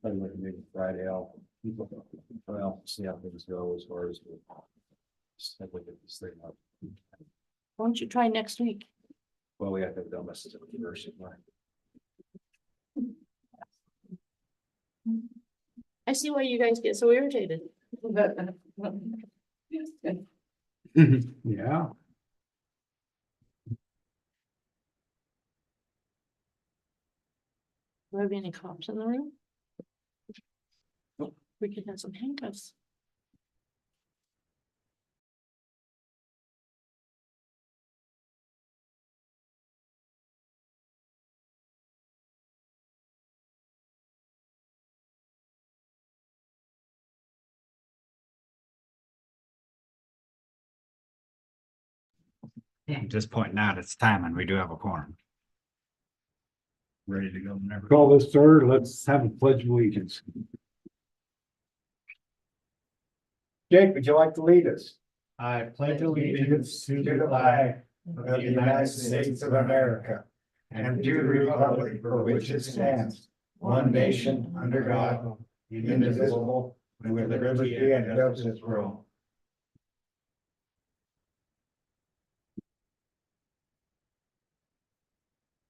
probably like maybe Friday, I'll see how things go as far as. Just have to get this thing up. Why don't you try next week? Well, we have to have done this first. I see why you guys get so irritated. Yeah. Do we have any cops in the room? We could have some handcuffs. Just pointing out it's time and we do have a quorum. Ready to go whenever. Call this third. Let's have a pledge of allegiance. Jake, would you like to lead us? I pledge allegiance to the flag of the United States of America and to the republic for which it stands, one nation under God, indivisible, with liberty and justice for all.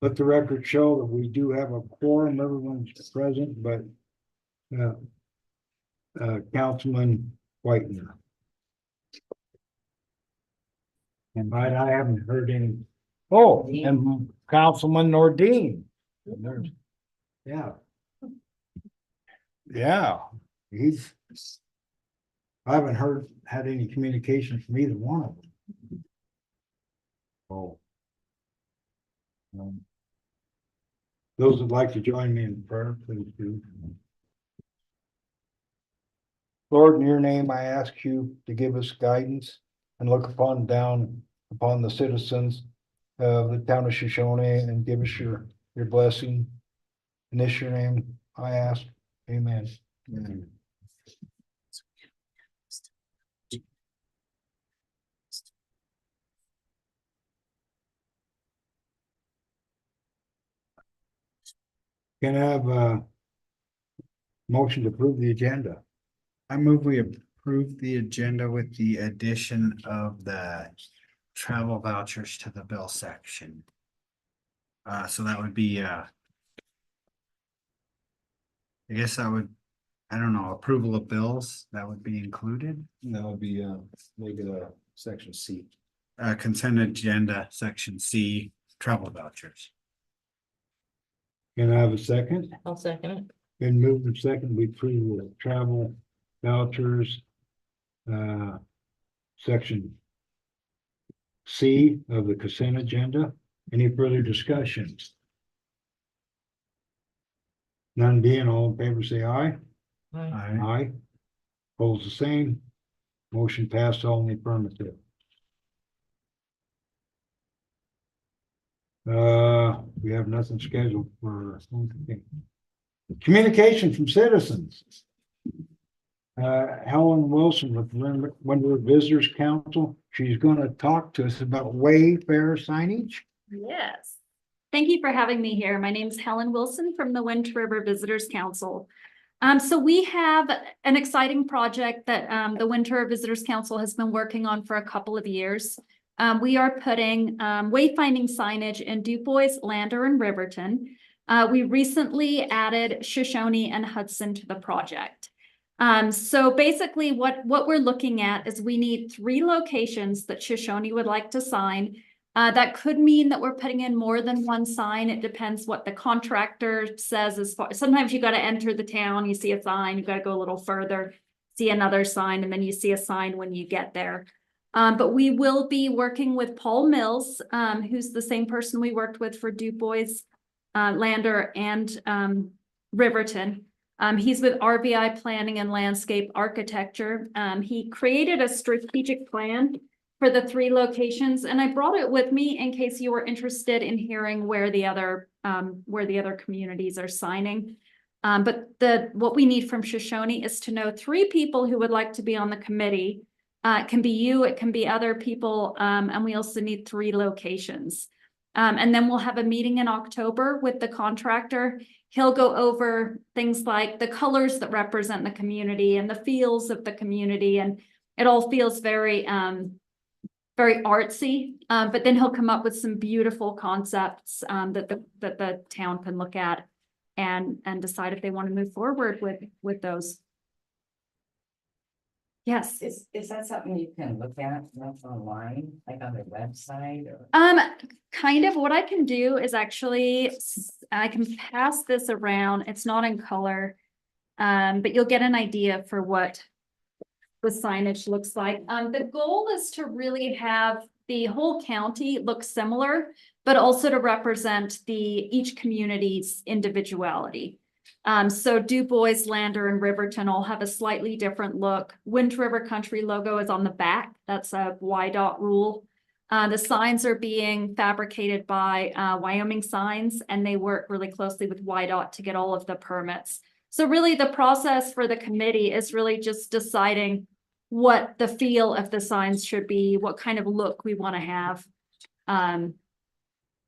Let the record show that we do have a quorum. Everyone's present, but Councilman Whitener. And I haven't heard any. Oh, and Councilman Nordine. There's, yeah. Yeah, I haven't had any communication from either one of them. Oh. Those would like to join me in prayer, please do. Lord, in your name, I ask you to give us guidance and look down upon the citizens of the town of Shoshoni and give us your blessing. In this your name, I ask, amen. Amen. Can I have a motion to approve the agenda? I move we approve the agenda with the addition of the travel vouchers to the bill section. So that would be, I guess that would, I don't know, approval of bills, that would be included. And that would be, maybe the section C. Consent agenda, section C, travel vouchers. Can I have a second? I'll second it. Been moved and second, we approve the travel vouchers. Section C of the consent agenda. Any further discussions? None being, all in favor, say aye. Aye. Aye. Opposed the same. Motion passed, all in the affirmative. We have nothing scheduled for communication from citizens. Helen Wilson with Windward Visitors Council. She's going to talk to us about Wayfair signage. Yes. Thank you for having me here. My name is Helen Wilson from the Wind River Visitors Council. So we have an exciting project that the Wind River Visitors Council has been working on for a couple of years. We are putting wayfinding signage in DuBois, Lander, and Riverton. We recently added Shoshoni and Hudson to the project. So basically what we're looking at is we need 3 locations that Shoshoni would like to sign. That could mean that we're putting in more than one sign. It depends what the contractor says. As far, sometimes you got to enter the town, you see a sign, you got to go a little further, see another sign, and then you see a sign when you get there. But we will be working with Paul Mills, who's the same person we worked with for DuBois, Lander, and Riverton. He's with RVI Planning and Landscape Architecture. He created a strategic plan for the 3 locations, and I brought it with me in case you were interested in hearing where the other communities are signing. But what we need from Shoshoni is to know 3 people who would like to be on the committee. It can be you, it can be other people, and we also need 3 locations. And then we'll have a meeting in October with the contractor. He'll go over things like the colors that represent the community and the feels of the community, and it all feels very very artsy. But then he'll come up with some beautiful concepts that the town can look at and decide if they want to move forward with those. Yes. Is that something you can look at that's online, like on their website or? Kind of what I can do is actually, I can pass this around. It's not in color. But you'll get an idea for what the signage looks like. The goal is to really have the whole county look similar, but also to represent each community's individuality. So Du Bois, Lander, and Riverton all have a slightly different look. Wind River Country logo is on the back. That's a YDOT rule. The signs are being fabricated by Wyoming Signs, and they work really closely with YDOT to get all of the permits. So really the process for the committee is really just deciding what the feel of the signs should be, what kind of look we want to have.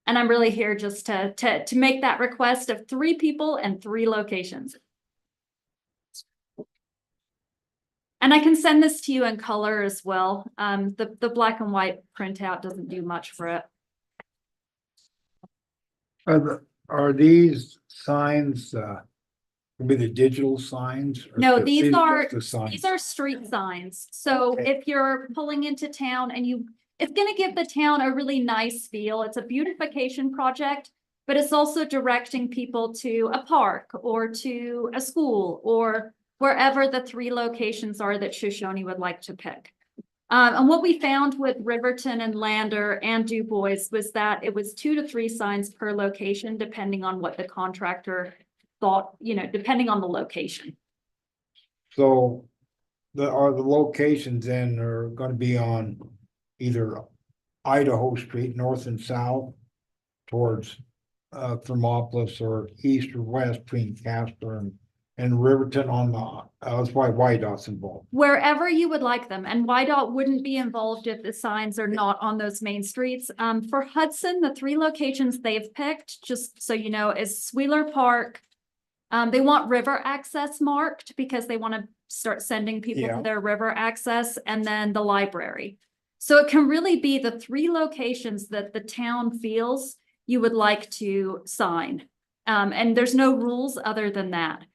And I'm really here just to make that request of 3 people and 3 locations. And I can send this to you in color as well. The black and white printout doesn't do much for it. Are these signs, will be the digital signs? or No, the- these are the signs? These are street signs. So Okay. if you're pulling into town and it's gonna give the town a really nice feel. It's a beautification project, but it's also directing people to a park or to a school or wherever the 3 locations are that Shoshoni would like to pick. And what we found with Riverton and Lander and Du Bois was that it was 2 to 3 signs per location, depending on what the contractor thought, depending on the location. So are the locations then are gonna be on either Idaho Street, north and south towards Thermopolis, or east or west between Casper and Riverton on the, that's why YDOT's involved. Wherever you would like them, and YDOT wouldn't be involved if the signs are not on those main streets. For Hudson, the 3 locations they've picked, just so you know, is Sweeler Park. They want river access marked because they want to start sending people Yeah. to their river access, and then the library. So it can really be the 3 locations that the town feels you would like to sign. And there's no rules other than that.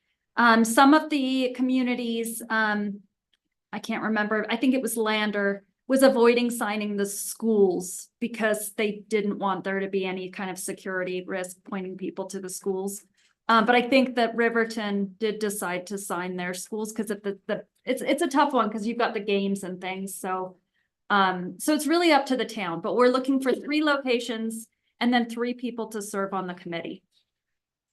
Some of the communities, I can't remember, I think it was Lander, was avoiding signing the schools because they didn't want there to be any kind of security risk pointing people to the schools. But I think that Riverton did decide to sign their schools because of it's a tough one because you've got the games and things. So it's really up to the town, but we're looking for 3 locations and then 3 people to serve on the committee.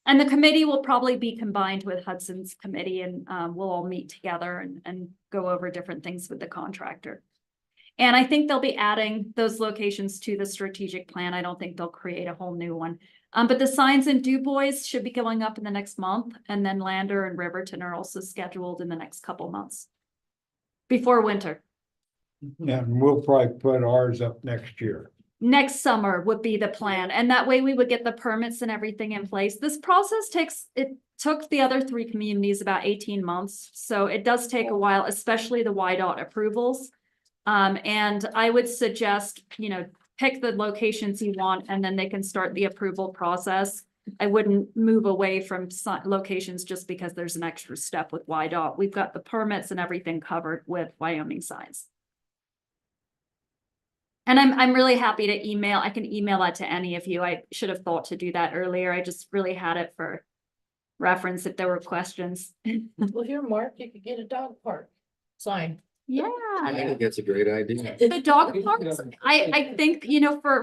And the committee will probably be combined with Hudson's committee, and we'll all meet together and go over different things with the contractor. And I think they'll be adding those locations to the strategic plan. I don't think they'll create a whole new one. But the signs in Du Bois should be going up in the next month, and then Lander and Riverton are also scheduled in the next couple months before winter. Yeah, and we'll probably put ours up next year. Next summer would be the plan, and that way we would get the permits and everything in place. This process took the other 3 communities about 18 months, so it does take a while, especially the YDOT approvals. And I would suggest, pick the locations you want, and then they can start the approval process. I wouldn't move away from locations just because there's an extra step with YDOT. We've got the permits and everything covered with Wyoming Signs. And I'm really happy to email. I can email that to any of you. I should have thought to do that earlier. I just really had it for reference if there were questions. Well, here, Mark, you could get a dog park sign. Yeah. I think that's a great idea. The dog parks, I think,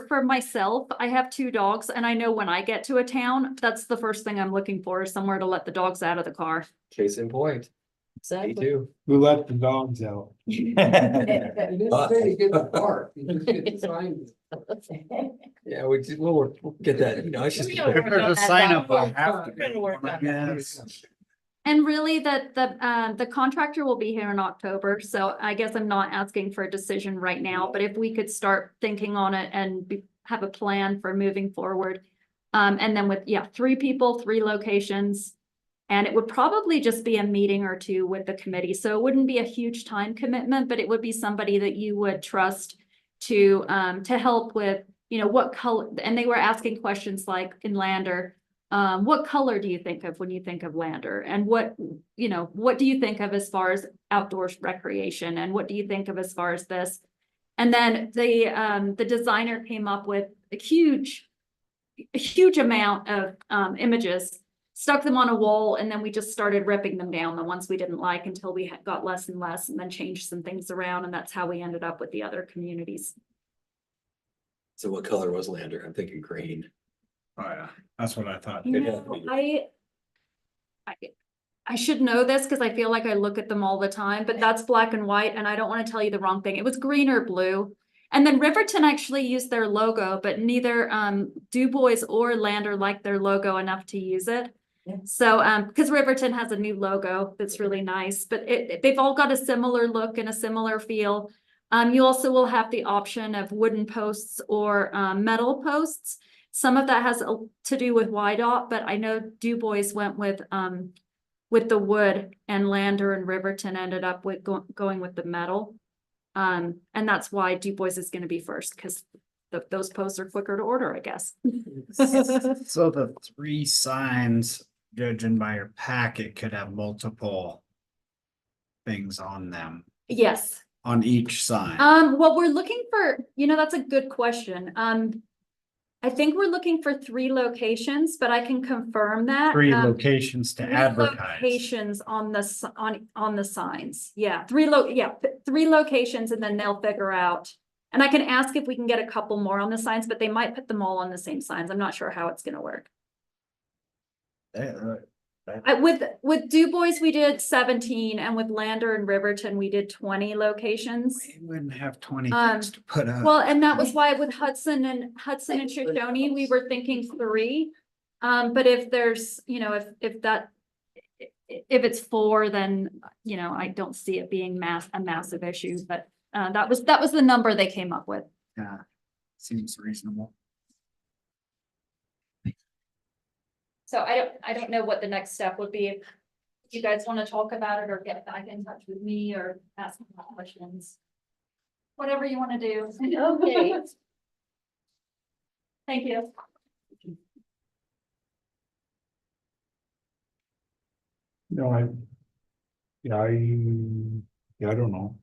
for myself, I have 2 dogs, and I know when I get to a town, that's the first thing I'm looking for, is somewhere to let the dogs out of the car. Case in point, me Exactly. too. We let the dogs out. Yeah, we'll get that, it's just. There's a sign up on half. We're gonna work on that. And really the contractor will be here in October, so I guess I'm not asking for a decision right now, but if we could start thinking on it and have a plan for moving forward. And then with, 3 people, 3 locations. And it would probably just be a meeting or 2 with the committee. So it wouldn't be a huge time commitment, but it would be somebody that you would trust to help with, what color, and they were asking questions like in Lander, what color do you think of when you think of Lander? And what do you think of as far as outdoors recreation? And what do you think of as far as this? And then the designer came up with a huge amount of images, stuck them on a wall, and then we just started ripping them down, the ones we didn't like, until we got less and less, and then changed some things around, and that's how we ended up with the other communities. So what color was Lander? I'm thinking green. Oh, yeah, that's what I thought. You know, I should know this because I feel like I look at them all the time, but that's black and white, and I don't want to tell you the wrong thing. It was green or blue. And then Riverton actually used their logo, but neither Du Bois or Lander liked their logo enough to use it. Yeah. So because Riverton has a new logo that's really nice, but they've all got a similar look and a similar feel. You also will have the option of wooden posts or metal posts. Some of that has to do with YDOT, but I know Du Bois went with the wood, and Lander and Riverton ended up with going with the metal. And that's why Du Bois is going to be first, because those posts are quicker to order, I guess. So the 3 signs, judging by your packet, could have multiple things on them, Yes. on each sign. What we're looking for, that's a good question. I think we're looking for 3 locations, but I can confirm that. 3 locations to 3 advertise. locations on the signs. Yeah, 3 locations, and then they'll figure out. And I can ask if we can get a couple more on the signs, but they might put them all on the same signs. I'm not sure how it's gonna work. With Du Bois, we did 17, and with Lander and Riverton, we did 20 locations. We wouldn't have 20 things to put up. Well, and that was why with Hudson and Shoshoni, we were thinking 3. But if there's, if it's 4, then, I don't see it being a massive issue, but that was the number they came up with. Yeah, seems reasonable. So I don't know what the next step would be. If you guys want to talk about it or get back in touch with me or ask more questions. Whatever you want to do. Okay. Thank you. No, I don't know.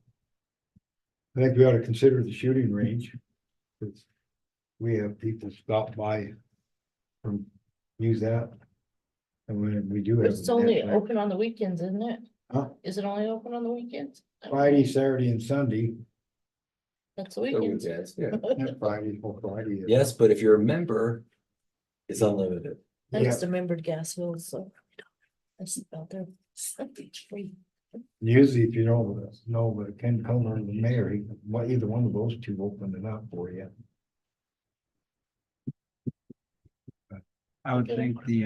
I think we ought to consider the shooting range. 'Cause we have people stop by from use that. And when we do have. It's only open on the weekends, isn't it? Huh? Is it only open on the weekends? Friday, Saturday and Sunday. That's the So weekends. yes, yeah. Not Friday, or Friday. Yes, but if you're a member, it's unlimited. And Yeah. it's the membered gas bills, so. That's about there. It's free. Usually if you know the Ken Comer and the Mary, either one of those 2 opened it up for you. I would think the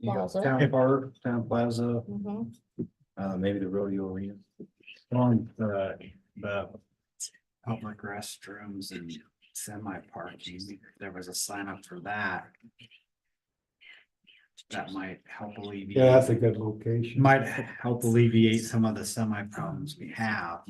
Plaza. Town Park, Town Plaza, Mhm. maybe the rodeo arena. on the public restrooms and semi-parking, if there was a sign up for that. That might help alleviate. Yeah, that's a good location. Might help alleviate some of the semi problems we have.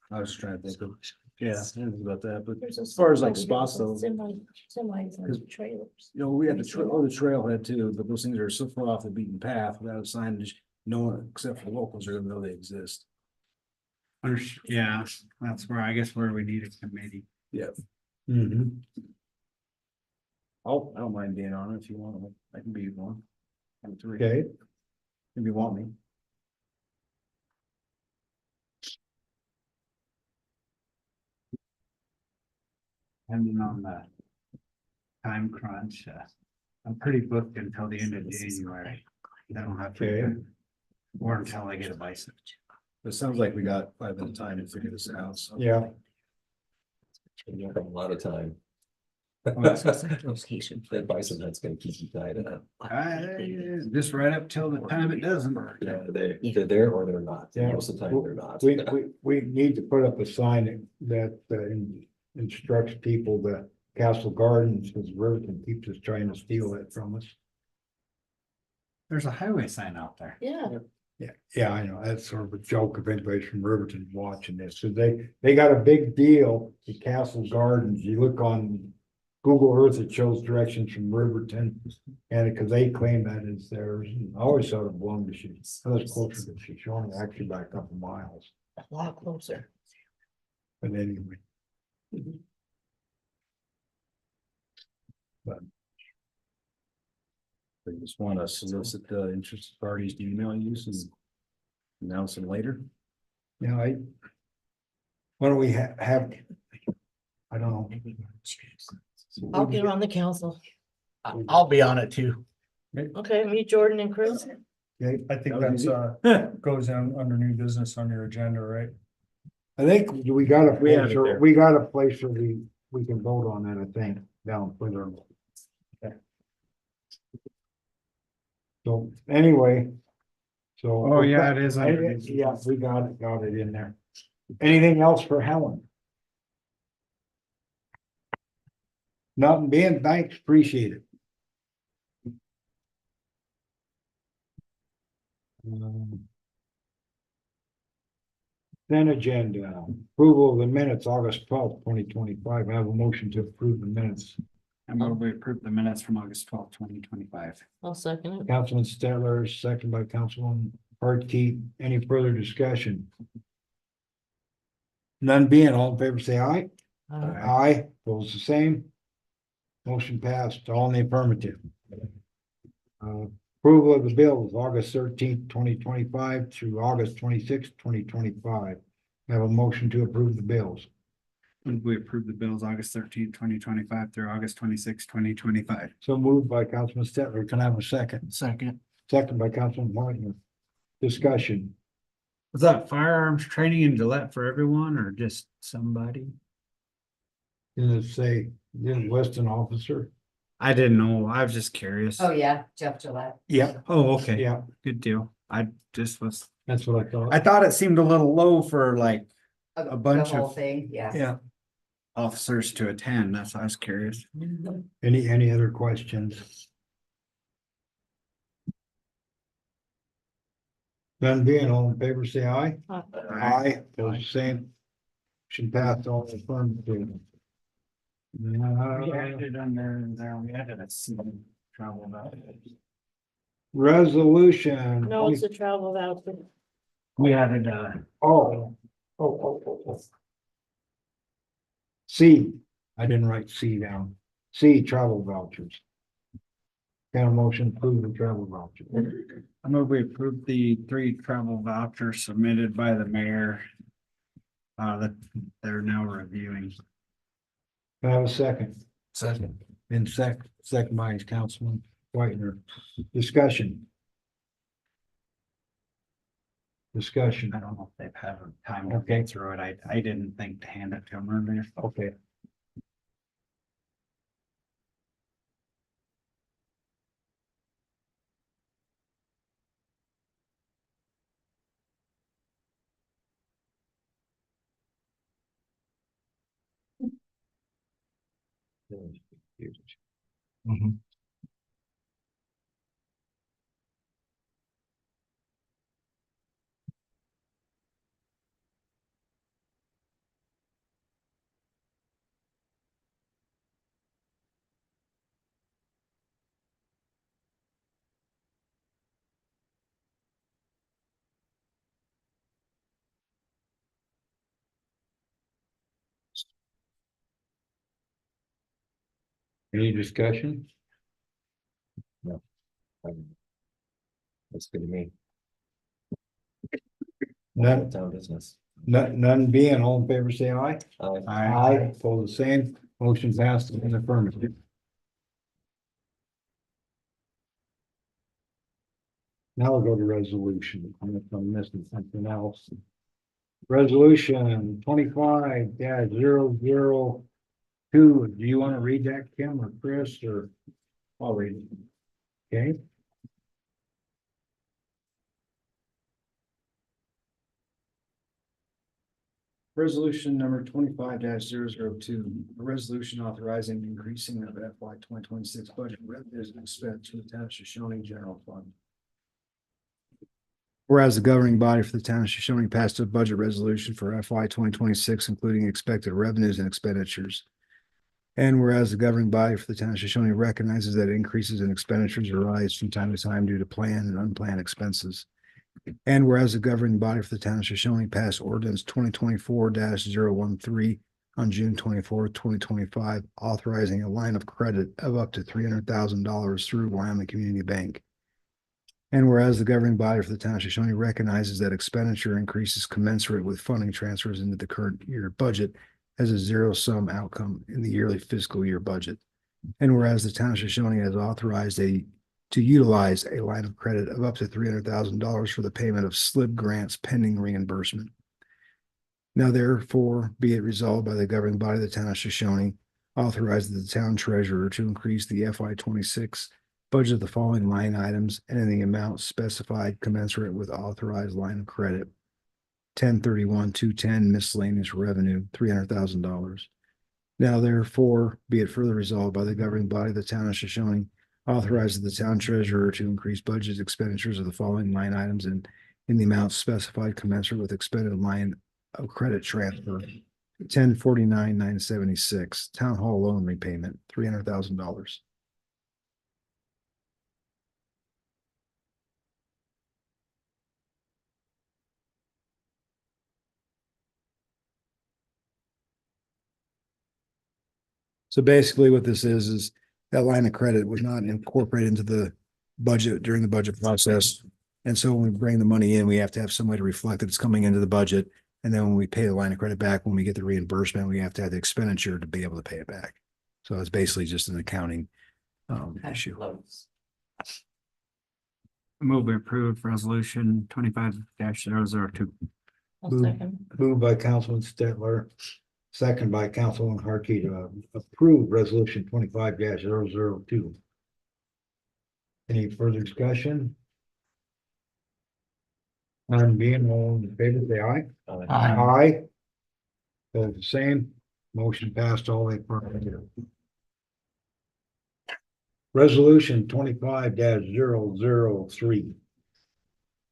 I was trying to think of, yeah, I didn't think about that, but There's a as far as like sign spots over though, here, semis Cause- and trailers. we have the trailhead too, but those things are so far off the beaten path without signage, no one except for the locals are gonna know they exist. Yeah, that's where we need a committee. Mhm. I don't mind being on it if you want, I can be one. I'm 3, Okay, if you want me. Depending on the time crunch, I'm pretty booked until the end of January. I don't have Okay. to, or until I get a bison. It sounds like we got 5 minutes time to figure this out, so. yeah, You have a lot of time. Location. That bison, that's gonna keep you tied up. Just right up till the time it doesn't. Yeah, they're there or they're not. Yeah. Most of the time they're not. we need to put up a sign that instructs people that Castle Gardens, because Riverton keeps us trying to steal it from us. There's a highway sign out there. Yeah, Yeah, I know, that's sort of a joke if anybody's from Riverton watching this, so they got a big deal at Castle Gardens, you look on Google Earth, it shows directions from Riverton, and because they claim that is theirs, and I always thought it belonged to Shoshone, that's closer to Shoshone, actually by a couple miles, a lot closer. but anyway. They just want to solicit the interested parties to email use and announce them later. Yeah, why don't we have, I don't know. I'll get on the council. I'll be on it too. Okay, me, Jordan and Chris. Okay, I think That was that's goes on under new business on your agenda, right? I think we got a We have place, it there. we got a place where we can vote on that, I think, down further. So anyway. So. Oh, yeah, it is under- Yeah, we got it in there. Anything else for Helen? Nothing being, thanks, appreciate it. Then agenda, approval of the minutes, August 12th, 2025. I have a motion to approve the minutes. I move we approve the minutes from August 12th, 2025. I'll second it. Councilman Stettler, second by Councilman Hartke. Any further discussion? None being, all in favor, say aye. Aye, opposed the same. Motion passed, all in the affirmative. Approval of the bills, August 13th, 2025 through August 26th, 2025. I have a motion to approve the bills. Move we approve the bills August 13th, 2025 through August 26th, 2025. So moved by Councilman Stettler. Can I have a second? Second. Second by Councilman Whitener. Discussion. Was that firearms training in Gillette for everyone or just somebody? Did it say, Weston officer? I didn't know. I was just curious. Oh, yeah, Jeff Gillette. Yeah, Oh, okay. yeah, Good deal. I just was, that's what I thought. I thought it seemed a little low for like The bunch whole of- thing, yeah. Yeah. officers to attend. That's why I was curious. Any other questions? None being, all in favor, say aye. Aye, opposed, same. Should pass all affirmative. We added under there, we added a C travel about. Resolution. No, it's a travel voucher. We added Oh. C, I didn't write C down. C, travel vouchers. Can a motion to approve the travel voucher? I move we approve the 3 travel vouchers submitted by the mayor. That they're now reviewing. Can I have a second? Second. In second by Councilman Whitener. Discussion. Discussion. I don't know if they've had time to go through it. I didn't think to hand it to them earlier. Okay. Mhm. Any discussion? That's good to me. None, Town business. none being, all in favor, say aye. Aye. Aye, pull the same, motion passed in affirmative. Now we'll go to resolution, if I'm missing something else. Resolution 25-002. Do you want to read that, Kim or Chris, or? I'll read it. Okay. Resolution number 25-002, a resolution authorizing increasing of FY 2026 budget revenues and expense for the town of Shoshone General Fund. Whereas the governing body for the town of Shoshone passed a budget resolution for FY 2026, including expected revenues and expenditures. And whereas the governing body for the town of Shoshone recognizes that increases in expenditures arise from time to time due to planned and unplanned expenses. And whereas the governing body for the town of Shoshone passed ordinance 2024-013 on June 24th, 2025, authorizing a line of credit of up to $300,000 through Wyoming Community Bank. And whereas the governing body for the town of Shoshone recognizes that expenditure increases commensurate with funding transfers into the current year budget as a zero-sum outcome in the yearly fiscal year budget. And whereas the town of Shoshone has authorized to utilize a line of credit of up to $300,000 for the payment of SLIB grants pending reimbursement. Now therefore be it resolved by the governing body of the town of Shoshone, authorizes the town treasurer to increase the FY 26 budget of the following line items and in the amount specified commensurate with authorized line of credit. 1031-210 miscellaneous revenue, $300,000. Now therefore be it further resolved by the governing body of the town of Shoshone, authorizes the town treasurer to increase budget expenditures of the following line items and in the amount specified commensurate with expended line of credit transfer. 1049-976 town hall loan repayment, $300,000. So basically what this is that line of credit was not incorporated into the budget during the budget process. And so when we bring the money in, we have to have some way to reflect that it's coming into the budget. And then when we pay the line of credit back, when we get the reimbursement, we have to have the expenditure to be able to pay it back. So it's basically just an accounting issue. Close. Move to approve resolution 25-002. I'll second. Moved by Councilman Stetler, second by Councilman Harkey to approve resolution 25-002. Any further discussion? None being all in favor, say aye. Aye. Both the same, motion passed all the way affirmative. Resolution 25-003.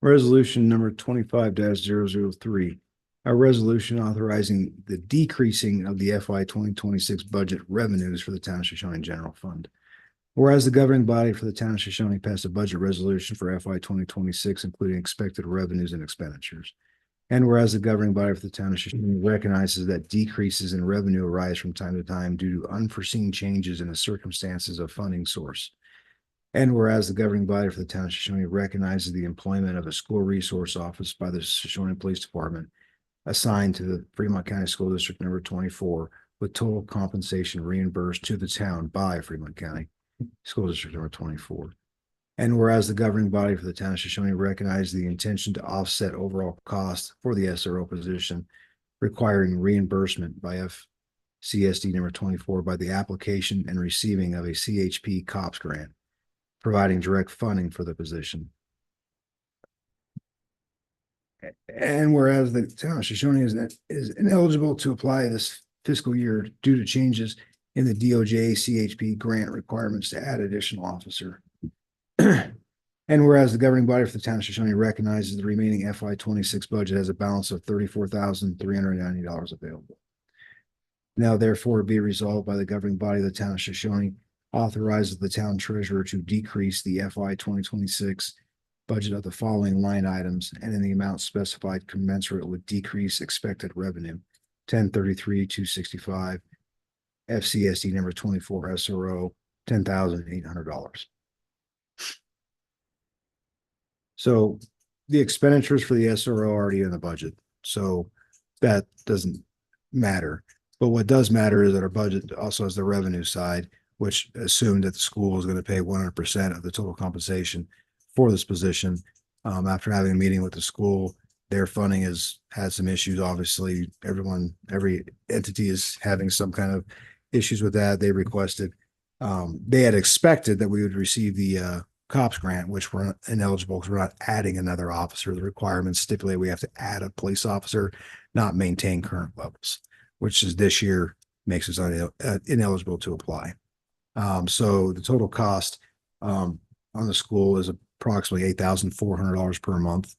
Resolution number 25-003. A resolution authorizing the decreasing of the FY 2026 budget revenues for the town of Shoshone General Fund. Whereas the governing body for the town of Shoshone passed a budget resolution for FY 2026, including expected revenues and expenditures. And whereas the governing body for the town of Shoshone recognizes that decreases in revenue arise from time to time due to unforeseen changes in the circumstances of funding source. And whereas the governing body for the town of Shoshone recognizes the employment of a school resource office by the Shoshone Police Department assigned to the Fremont County School District number 24 with total compensation reimbursed to the town by Fremont County School District number 24. And whereas the governing body for the town of Shoshone recognizes the intention to offset overall costs for the SRO position, requiring reimbursement by FCSD number 24 by the application and receiving of a CHP COPS grant, providing direct funding for the position. And whereas the town of Shoshone is ineligible to apply this fiscal year due to changes in the DOJ CHP grant requirements to add additional officer. And whereas the governing body for the town of Shoshone recognizes the remaining FY 26 budget has a balance of $34,390 available. Now therefore be resolved by the governing body of the town of Shoshone, authorizes the town treasurer to decrease the FY 2026 budget of the following line items and in the amount specified commensurate with decreased expected revenue. 1033-265 FCSD number 24 SRO, $10,800. So the expenditures for the SRO are already in the budget, so that doesn't matter. But what does matter is that our budget also has the revenue side, which assumed that the school is going to pay 100% of the total compensation for this position. After having a meeting with the school, their funding has had some issues. Obviously, every entity is having some kind of issues with that. They requested, they had expected that we would receive the cops grant, which we're ineligible because we're not adding another officer. The requirements stipulate we have to add a police officer, not maintain current levels, which is this year makes us ineligible to apply. So the total cost on the school is approximately $8,400 per month.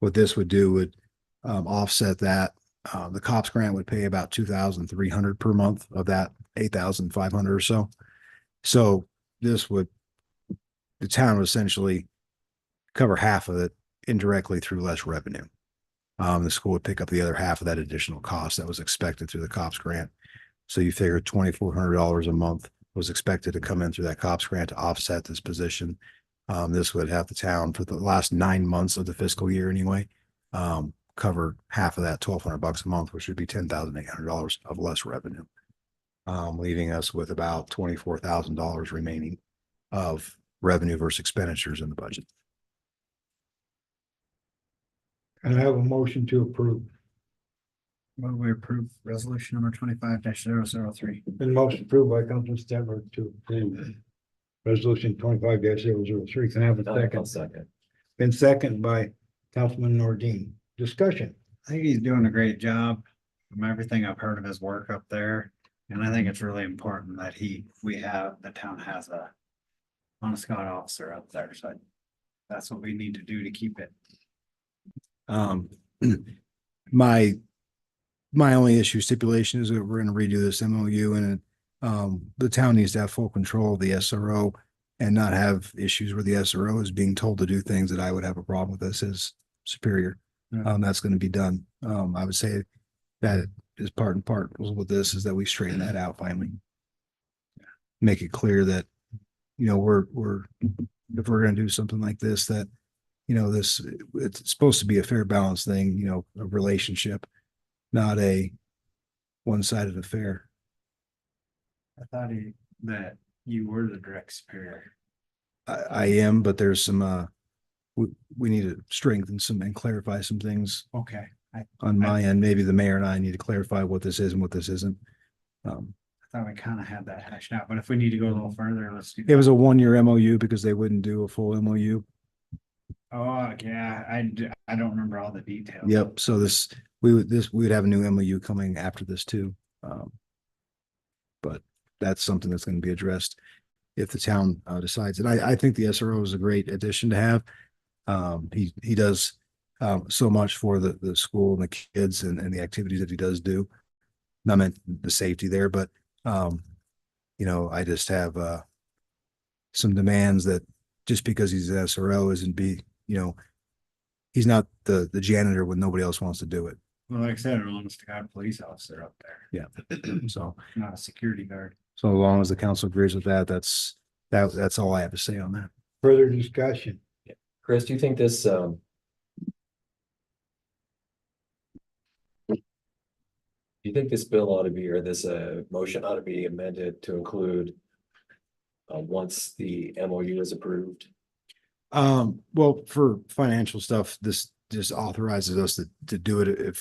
What this would do would offset that. The cops grant would pay about $2,300 per month of that 8,500 or so. So this would, the town would essentially cover half of it indirectly through less revenue. The school would pick up the other half of that additional cost that was expected through the cops grant. So you figure $2,400 a month was expected to come in through that cops grant to offset this position. This would have the town for the last 9 months of the fiscal year anyway, cover half of that $1,200 a month, which would be $10,800 of less revenue. Leaving us with about $24,000 remaining of revenue versus expenditures in the budget. And I have a motion to approve. Well, we approve resolution number 25-003. Been motion approved by Councilman Stetler to approve resolution 25-003. Can I have a I'll second? second. Been seconded by Councilman Nordine. Discussion. I think he's doing a great job from everything I've heard of his work up there. And I think it's really important that the town has a honest God officer up there. So that's what we need to do to keep it. My only issue stipulation is that we're going to redo this MOU, and the town needs to have full control of the SRO and not have issues where the SRO is being told to do things that I would have a problem with this as superior. Yeah. That's going to be done. I would say that is part and parcel with this is that we straighten that out finally. Make it clear that, you know, if we're going to do something like this, that, you know, it's supposed to be a fair balance thing, you know, a relationship, not a one-sided affair. I thought that you were the direct superior. I am, but there's some, we need to strengthen some and clarify some things Okay. on my end. Maybe the mayor and I need to clarify what this is and what this isn't. I thought we kind of had that hashed out, but if we need to go a little further, let's do. It was a 1-year MOU because they wouldn't do a full MOU. Oh, yeah, I don't remember all the details. Yep. So we would have a new MOU coming after this too. But that's something that's going to be addressed if the town decides. And I think the SRO is a great addition to have. He does so much for the school and the kids and the activities that he does do. Not meant the safety there, but you know, I just have some demands that just because he's an SRO he's not the janitor when nobody else wants to do it. Well, like I said, an honest to God police officer up there, Yeah. So not a security guard. as long as the council agrees with that, that's all I have to say on that. Further discussion. Chris, do you think this, do you think this bill ought to be, or this motion ought to be amended to include once the MOU is approved? Well, for financial stuff, this just authorizes us to do it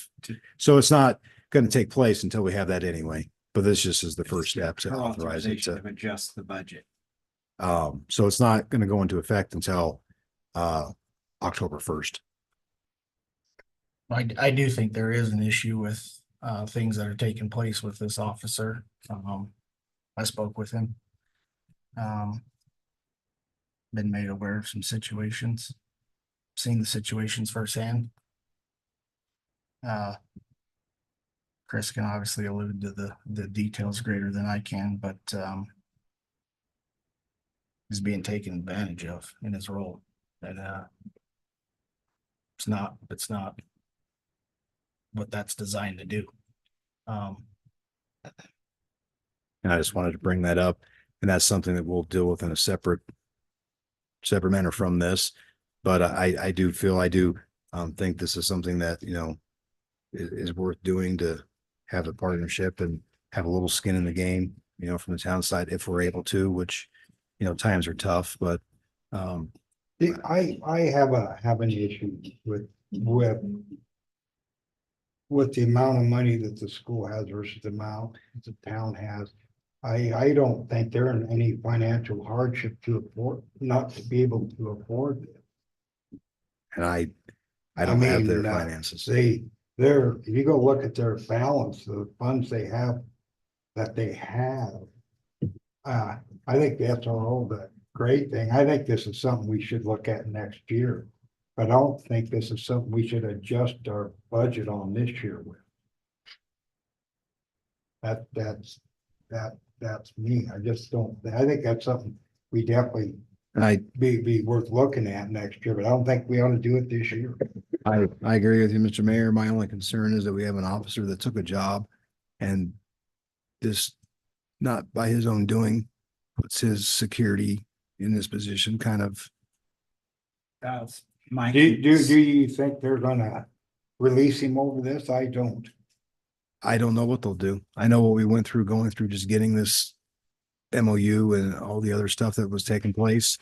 so it's not going to take place until we have that anyway. But this just is the first step to authorize it Authorization to adjust the budget. So it's not going to go into effect until October 1st. I do think there is an issue with things that are taking place with this officer. I spoke with him. Been made aware of some situations, seen the situations firsthand. Chris can obviously allude to the details greater than I can, but he's being taken advantage of in his role. And it's not what that's designed to do. And I just wanted to bring that up, and that's something that we'll deal with in a separate manner from this. But I do think this is something that, you know, is worth doing to have a partnership and have a little skin in the game, you know, from the town side, if we're able to, which, you know, times are tough, but I have an issue with the amount of money that the school has versus the amount the town has. I don't think they're in any financial hardship to afford, not to be able to afford it. And I don't have their mean, finances. if you go look at their balance, the funds they have, that they have. I think the SRO, the great thing, I think this is something we should look at next year. But I don't think this is something we should adjust our budget on this year with. That's me. I just don't, I think that's something we definitely And be worth looking at next year, but I don't think we ought to do it this year. I agree with you, Mr. Mayor. My only concern is that we have an officer that took a job and this, not by his own doing, puts his security in this position kind of. That's my. Do you think they're gonna release him over this? I don't. I don't know what they'll do. I know what we went through, going through just getting this MOU and all the other stuff that was taking place,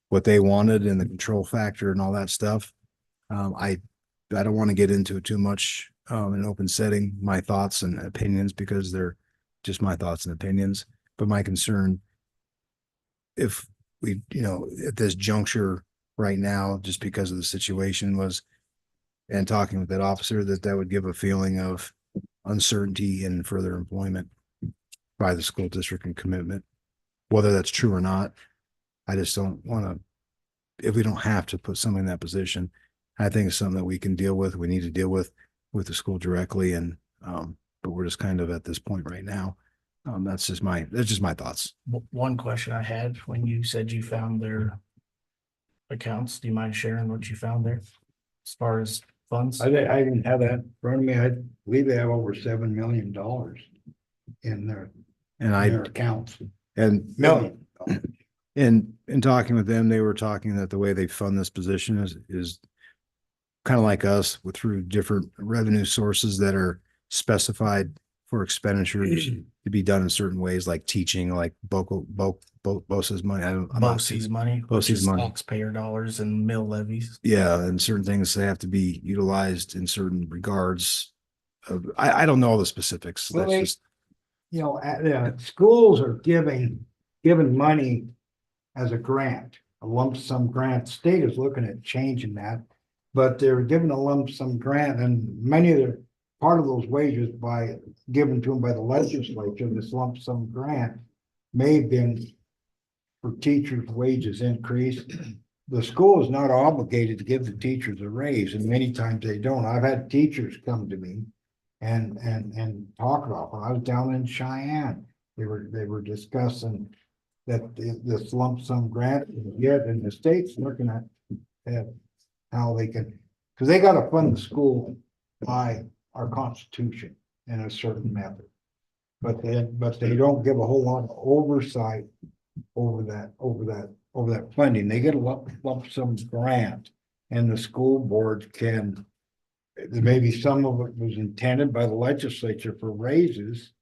what they wanted and the control factor and all that stuff. I don't want to get into it too much in an open setting, my thoughts and opinions, because they're just my thoughts and opinions. But my concern, if we, at this juncture right now, just because of the situation was, and talking with that officer, that would give a feeling of uncertainty in further employment by the school district and commitment. Whether that's true or not, I just don't want to, if we don't have to put somebody in that position, I think it's something that we can deal with. We need to deal with the school directly. And, but we're just kind of at this point right now. That's just my thoughts. One question I had when you said you found their accounts, do you mind sharing what you found there as far as funds? I didn't have that in front of me. I believe they have over $7 million in their accounts. And Million. in talking with them, they were talking that the way they fund this position is kind of like us, with through different revenue sources that are specified for expenditures to be done in certain ways, like teaching, like BOSI's money. BOSI's money, which BOSI's is money. taxpayer dollars and mill levies. Yeah, and certain things they have to be utilized in certain regards. I don't know all the specifics. Well, That's just, schools are giving money as a grant, a lump sum grant. State is looking at changing that, but they're giving a lump sum grant, and many of the part of those wages given to them by the legislature, this lump sum grant may have been for teachers' wages increase. The school is not obligated to give the teachers a raise, and many times they don't. I've had teachers come to me and talk about, when I was down in Cheyenne, they were discussing that this lump sum grant, yet in the state's looking at how they can, because they got to fund the school by our Constitution in a certain method. But they don't give a whole lot of oversight over that funding. They get a lump sum grant, and the school board can, maybe some of it was intended by the legislature for raises,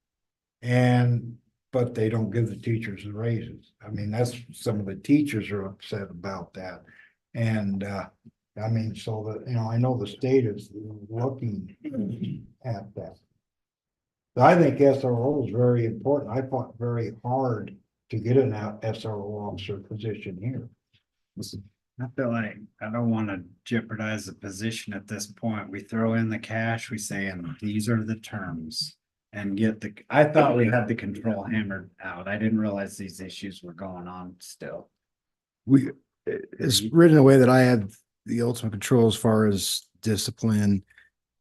but they don't give the teachers the raises. I mean, that's, some of the teachers are upset about that. And I mean, so that, I know the state is looking at that. I think SRO is very important. I fought very hard to get an SRO officer position here. I feel like I don't want to jeopardize the position at this point. We throw in the cash, we say, and these are the terms. And I thought we had the control hammered out. I didn't realize these issues were going on still. It's written in a way that I have the ultimate control as far as discipline,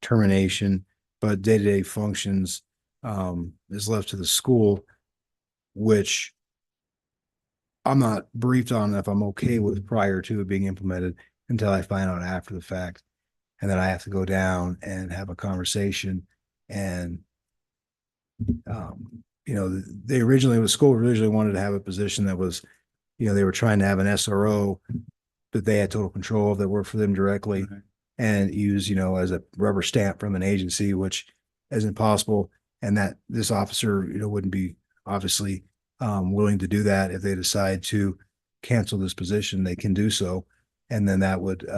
termination, but day-to-day functions is left to the school, which I'm not briefed on if I'm okay with prior to it being implemented until I find out after the fact. And then I have to go down and have a conversation. And, the school originally wanted to have a position that was, they were trying to have an SRO that they had total control of, that worked for them directly, and use, as a rubber stamp from an agency, which isn't possible. And that this officer, wouldn't be obviously willing to do that. If they decide to cancel this position, they can do so. And then that would,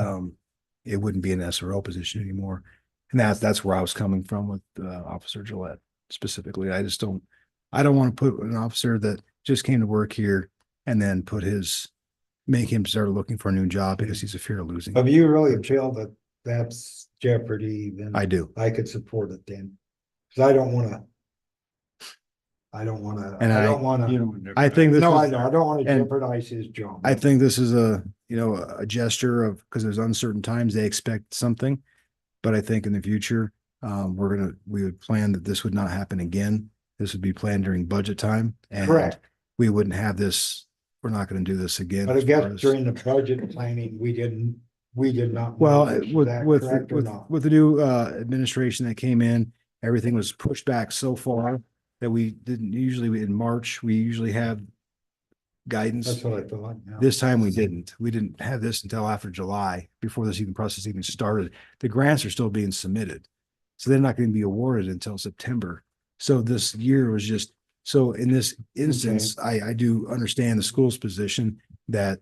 it wouldn't be an SRO position anymore. And that's where I was coming from with Officer Gillette specifically. I just don't I don't want to put an officer that just came to work here and then make him start looking for a new job because he's a fear of losing. If you really feel that that's jeopardy, then I do. I could support it then. Cause I don't wanna. And I don't wanna. I think this No, I is, don't wanna and jeopardize his job. I think this is a gesture of, because there's uncertain times, they expect something. But I think in the future, we would plan that this would not happen again. This would be planned during budget time. And Correct. we wouldn't have this, we're not going to do this again. But I as far guess as- during the budget planning, we did not. know. Well, Is with, that with, correct or with, not? with the new, administration that came in, everything was pushed back so far that we didn't usually, in March, we usually have guidance. That's what I thought. Yeah. This time we didn't. We didn't have this until after July, before this process even started. The grants are still being submitted. So they're not going to be awarded until September. So this year was just, so in this instance, I do understand the school's position that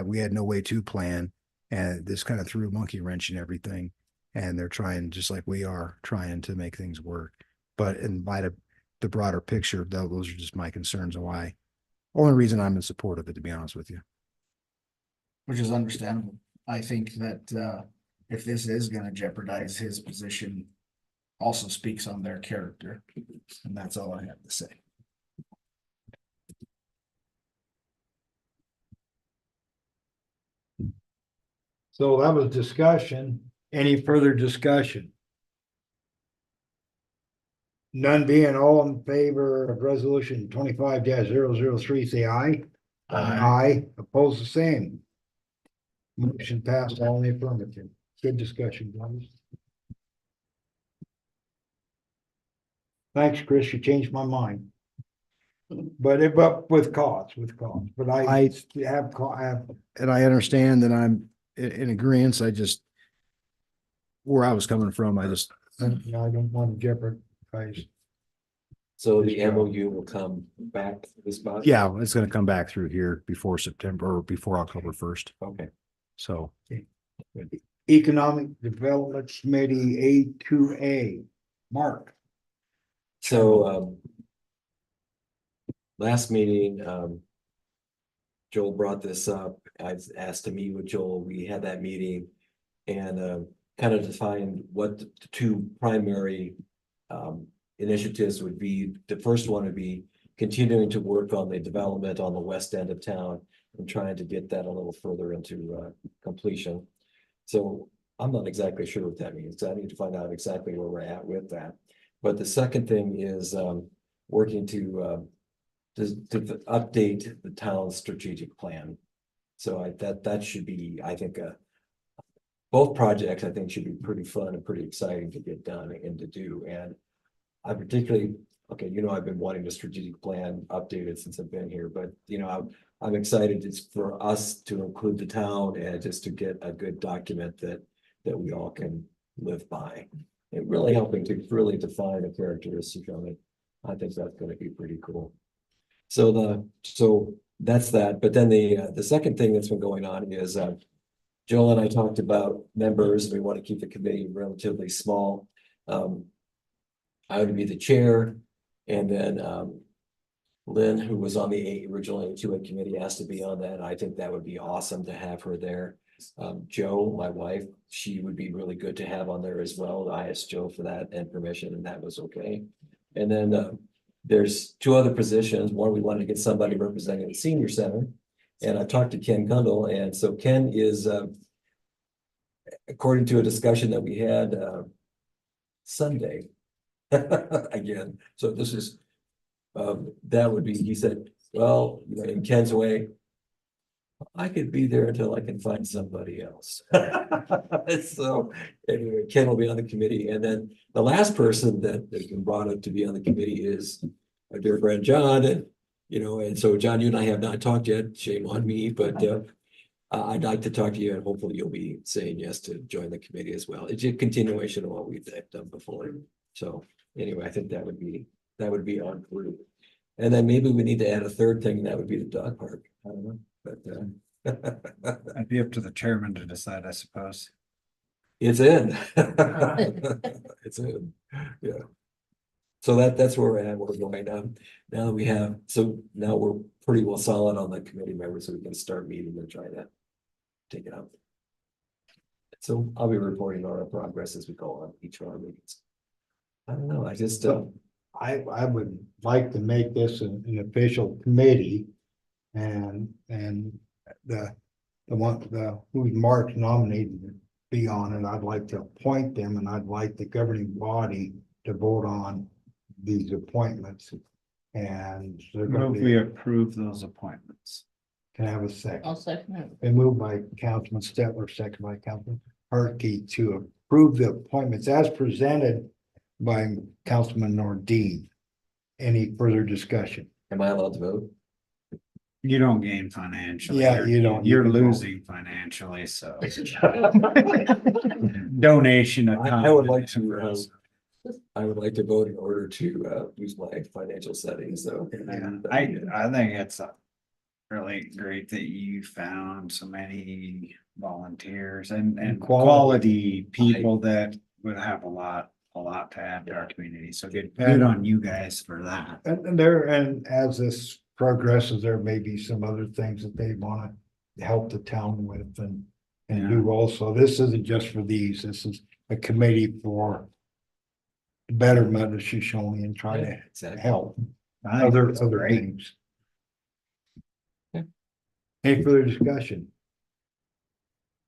we had no way to plan. And this kind of threw a monkey wrench in everything. And they're trying, just like we are, trying to make things work. But in light of the broader picture, those are just my concerns and why. Only reason I'm in support of it, to be honest with you. Which is understandable. I think that if this is gonna jeopardize his position, also speaks on their character. And that's all I have to say. So that was discussion. Any further discussion? None being all in favor of resolution 25-003, say aye. Aye, oppose the same. Motion passed, all in the affirmative. Good discussion, guys. Thanks, Chris, you changed my mind. But with cause, but I have, And I understand that I'm in agreement. I just, where I was coming from, I don't want to jeopardize. So Good the job. MOU will come back to this body? yeah, it's gonna come back through here before September or before October 1st. Okay. So Economic Development Committee A2A, Mark. So, last meeting, Joel brought this up. I was asked to meet with Joel. We had that meeting and, kind of defined what the two primary, initiatives would be. The first one would be continuing to work on the development on the west end of town and trying to get that a little further into, completion. So I'm not exactly sure what that means. I need to find out exactly where we're at with that. But the second thing is working to update the town's strategic plan. So that should be, I think, both projects I think should be pretty fun and pretty exciting to get done and to do. And I particularly, okay, I've been wanting the strategic plan updated since I've been here, but I'm excited for us to include the town and just to get a good document that we all can live by. It really helping to really define a characteristic of it. I think that's going to be pretty cool. So that's that. But then the second thing that's been going on is Joel and I talked about members. We want to keep the committee relatively small. I would be the chair, and then Lynn, who was on the original A2A committee, asked to be on that. I think that would be awesome to have her there. Joe, my wife, she would be really good to have on there as well. I asked Joe for that and permission, and that was okay. And then there's two other positions. One, we wanted to get somebody representing the senior center, and I talked to Ken Kundle, and so Ken is, according to a discussion that we had Sunday, again. So this is, that would be, he said, well, in Ken's way, I could be there until I can find somebody else. So anyway, Ken will be on the committee. And then the last person that has been brought up to be on the committee is our dear friend John. And so John, you and I have not talked yet. Shame on me, but I'd like to talk to you, and hopefully you'll be saying yes to join the committee as well. It's a continuation of what we've done before. So anyway, I think that would be our group. And then maybe we need to add a third thing, and that would be the dog park. I don't know, but It'd be up to the chairman to decide, I suppose. it's in. It's in, yeah. So that's where we're at, we're going now that we have, so now we're pretty well solid on the committee members, so we can start meeting and try to take it up. So I'll be reporting on our progress as we go on each of our meetings. I don't know, I just, I would like to make this an official committee. And who Mark's nominated to be on it, I'd like to appoint them, and I'd like the governing body to vote on these appointments. And they're gonna Move be, we approve those appointments. can I have a second? I'll second it. Been moved by Councilman Stetler, second by Councilman Harkey to approve the appointments as presented by Councilman Nordine. Any further discussion? am I allowed to vote? You don't gain financially. Yeah, You're- you don't. You're You can vote. losing financially, so. Donation of I would like time. to, I would like to vote in order to use my financial settings, so. I think it's really great that you found so many volunteers and quality people that would have a lot to add to our community. So good on you guys for that. And as this progresses, there may be some other things that they wanna help the town with and do also. This isn't just for these, this is a committee for betterment of Shoshone and try to Exactly. help I think other it's great. things. Any further discussion?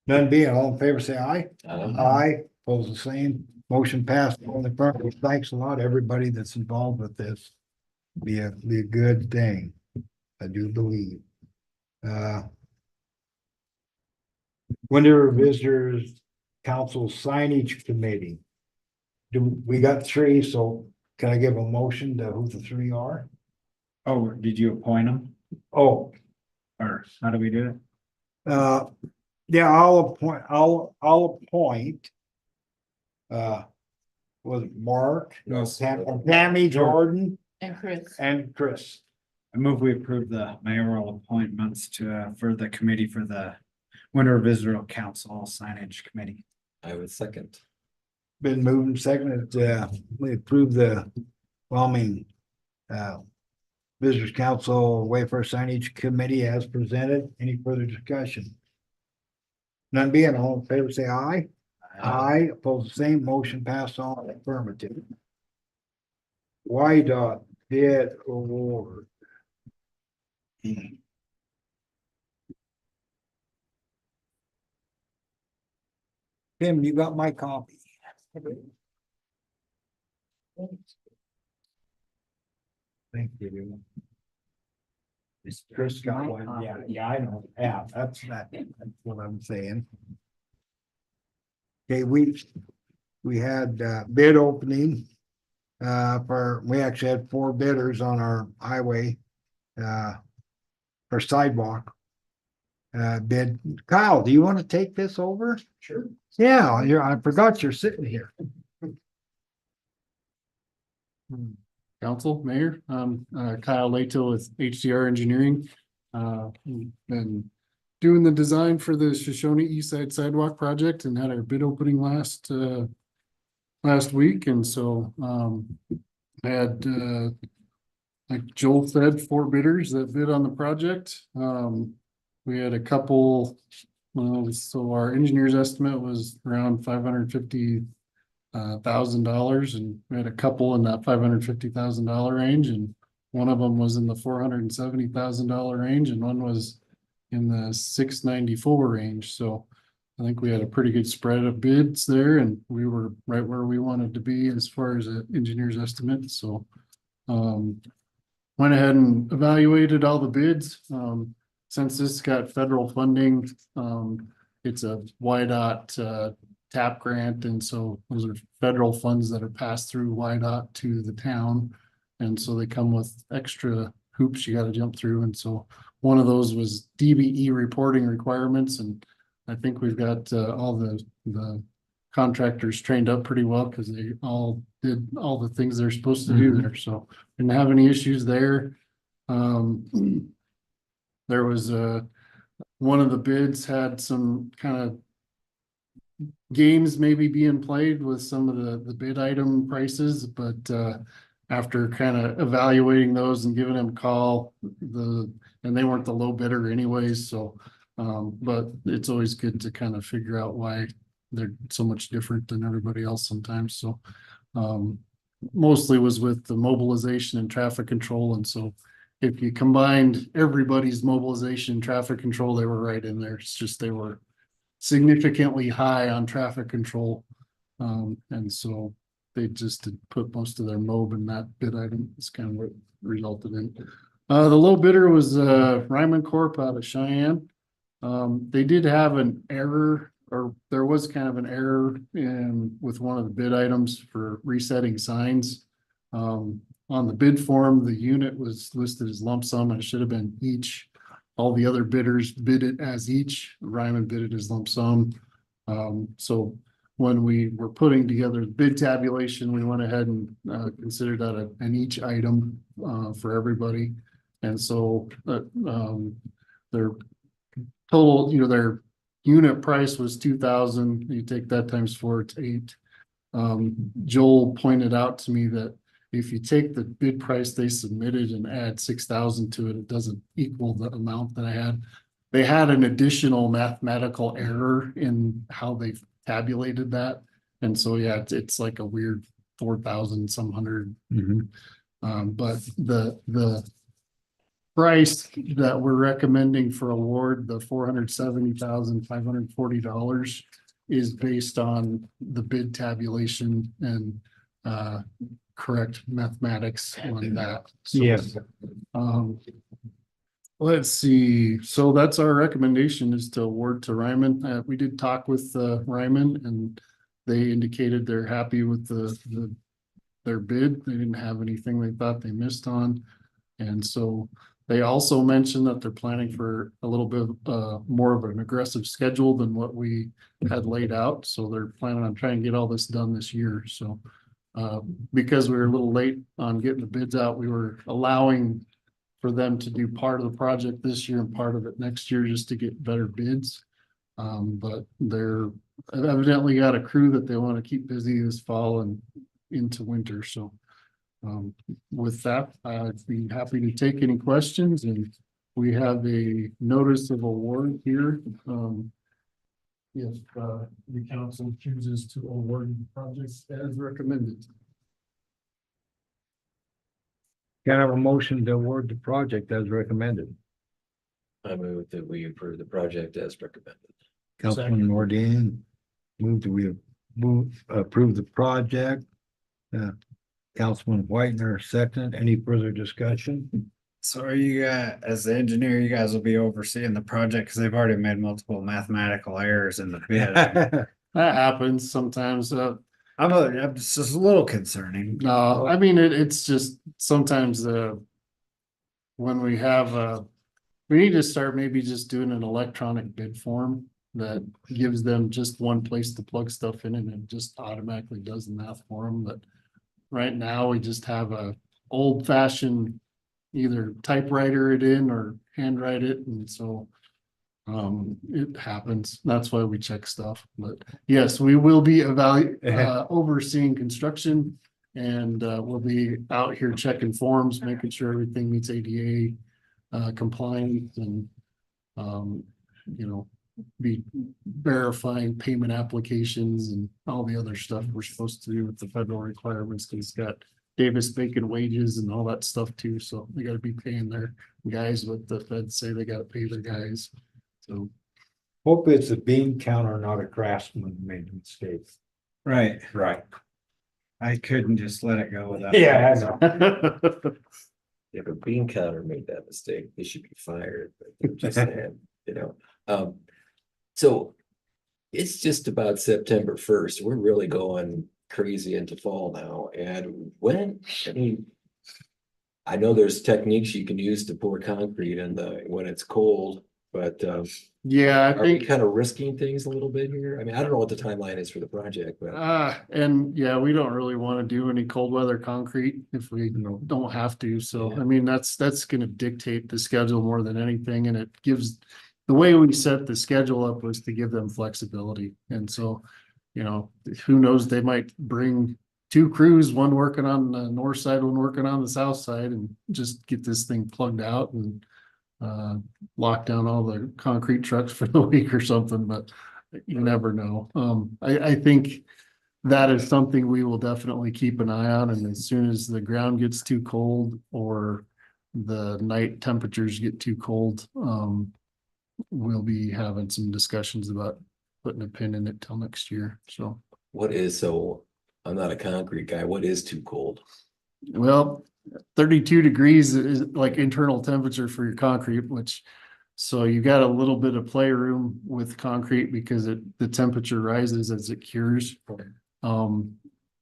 None being, all in favor, say aye. Aye, pose the same, motion passed on the front. Well, thanks a lot, everybody that's involved with this. Be a good thing, I do believe. Winter Visitors Council Signage Committee. We got three, so can I give a motion to who the three are? Oh, did you appoint them Oh, or how do we do it? yeah, I'll appoint. Was it Mark, No, Tammy, Jordan, And Chris. and Chris. I move we approve the mayoral appointments to, for the committee for the Winter Visitor Council Signage Committee. I would second. Been moved and seconded, we approve the, Visitors Council Wayfair Signage Committee as presented. Any further discussion? None being, all in favor, say aye. Aye, opposed, the same, motion passed on affirmative. YDOT bid award. Tim, you got my copy. Thank you. Chris got one, yeah, I know, that's what I'm saying. Okay, we had bid opening. We actually had 4 bidders on our highway. For sidewalk. Bid, Kyle, do you want to take this over? Sure. Yeah, I forgot you're sitting here. Council, Mayor, Kyle Lato with HDR Engineering. Been doing the design for the Shoshone East Side Sidewalk project and had our bid opening last week, and so had like Joel said, 4 bidders that bid on the project. We had a couple, so our engineer's estimate was around $550,000, and we had a couple in that $550,000 range, and one of them was in the $470,000 range, and one was in the $694,000 range. So I think we had a pretty good spread of bids there, and we were right where we wanted to be as far as an engineer's estimate. So went ahead and evaluated all the bids. Since this got federal funding, it's a YDOT TAP grant, and so those are federal funds that are passed through YDOT to the town, and so they come with extra hoops you got to jump through. And so one of those was DBE reporting requirements, and I think we've got all the contractors trained up pretty well because they all did all the things they're supposed to do there. So didn't have any issues there. There was one of the bids had some kind of games maybe being played with some of the bid item prices, but after kind of evaluating those and giving them a call, and they weren't the low bidder anyways, so. But it's always good to kind of figure out why they're so much different than everybody else sometimes, so. Mostly was with the mobilization and traffic control, and so if you combined everybody's mobilization and traffic control, they were right in there. It's just they were significantly high on traffic control. And so they just did put most of their mob in that bid item. It's kind of what it resulted in. The low bidder was Ryman Corp out of Cheyenne. They did have an error, or there was kind of an error with one of the bid items for resetting signs. On the bid form, the unit was listed as lump sum, and it should have been each. All the other bidders bid it as each. Ryman bid it as lump sum. So when we were putting together the bid tabulation, we went ahead and considered that an each item for everybody. And so their total, their unit price was 2,000. You take that times 4, it's 8. Joel pointed out to me that if you take the bid price they submitted and add 6,000 to it, it doesn't equal the amount that I had. They had an additional mathematical error in how they tabulated that. And so, yeah, it's like a weird 4,000 some hundred. But the price that we're recommending for award, the $470,540, is based on the bid tabulation and correct mathematics on that. So, Yes. Let's see. So that's our recommendation, is to award to Ryman. We did talk with Ryman, and they indicated they're happy with their bid. They didn't have anything they thought they missed on. And so they also mentioned that they're planning for a little bit more of an aggressive schedule than what we had laid out. So they're planning on trying to get all this done this year. So because we were a little late on getting the bids out, we were allowing for them to do part of the project this year and part of it next year, just to get better bids. But they're evidently got a crew that they want to keep busy this fall and into winter. So with that, I'd be happy to take any questions, and we have a notice of award here. If the council chooses to award the project as recommended. Can I have a motion to award the project as recommended? I move that we approve the project as recommended. Councilman Nordine, move that we approve the project. Councilman Whitener, second. Any further discussion? So are you guys, as the engineer, you guys will be overseeing the project because they've already made multiple mathematical errors in the bid. That happens sometimes. I'm just a little concerning. No, I mean, it's just sometimes when we have we need to start maybe just doing an electronic bid form that gives them just one place to plug stuff in, and it just automatically does the math for them. But right now we just have a old fashioned either typewriter it in or handwrite it, and so it happens. That's why we check stuff. But yes, we will be overseeing construction, and we'll be out here checking forms, making sure everything meets ADA compliant, and be verifying payment applications and all the other stuff we're supposed to do with the federal requirements. It's got Davis-Bacon wages and all that stuff too, so they got to be paying their guys what the feds say they got to pay their guys. So Hope it's a bean counter, not a craftsman who made a mistake. Right. Right. I couldn't just let it go without. Yeah, I know. If a bean counter made that mistake, they should be fired. But I'm just saying, so it's just about September 1st. We're really going crazy into fall now. And I know there's techniques you can use to pour concrete when it's cold, but yeah, I are we think kind of risking things a little bit here? I mean, I don't know what the timeline is for the project, but and yeah, we don't really want to do any cold weather concrete if we don't have to. So Yeah. I mean, that's going to dictate the schedule more than anything, and it gives the way we set the schedule up was to give them flexibility. And so, who knows, they might bring two crews, one working on the north side, one working on the south side, and just get this thing plugged out and lock down all the concrete trucks for the week or something, but you never know. I think that is something we will definitely keep an eye on, and as soon as the ground gets too cold or the night temperatures get too cold, we'll be having some discussions about putting a pin in it till next year, so. I'm not a concrete guy. What is too cold? Well, 32 degrees is like internal temperature for your concrete, which, so you got a little bit of playroom with concrete because the temperature rises as it cures.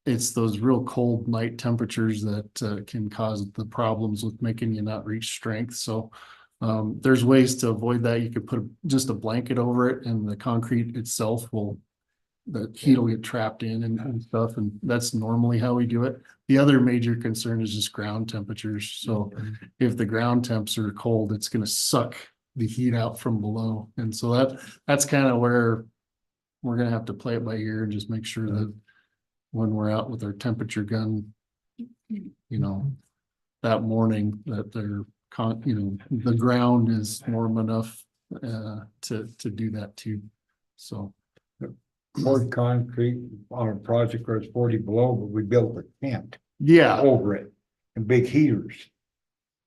It's those real cold night temperatures that can cause the problems with making you not reach strength. So there's ways to avoid that. You could put just a blanket over it, and the concrete itself the heat will get trapped in and stuff, and that's normally how we do it. The other major concern is just ground temperatures. So if the ground temps are cold, it's going to suck the heat out from below, and so that's kind of where we're going to have to play it by ear and just make sure that when we're out with our temperature gun, that morning, that the ground is warm enough to do that too. So Poured concrete on a project where it's 40 below, but we built a tent yeah, over it and big heaters.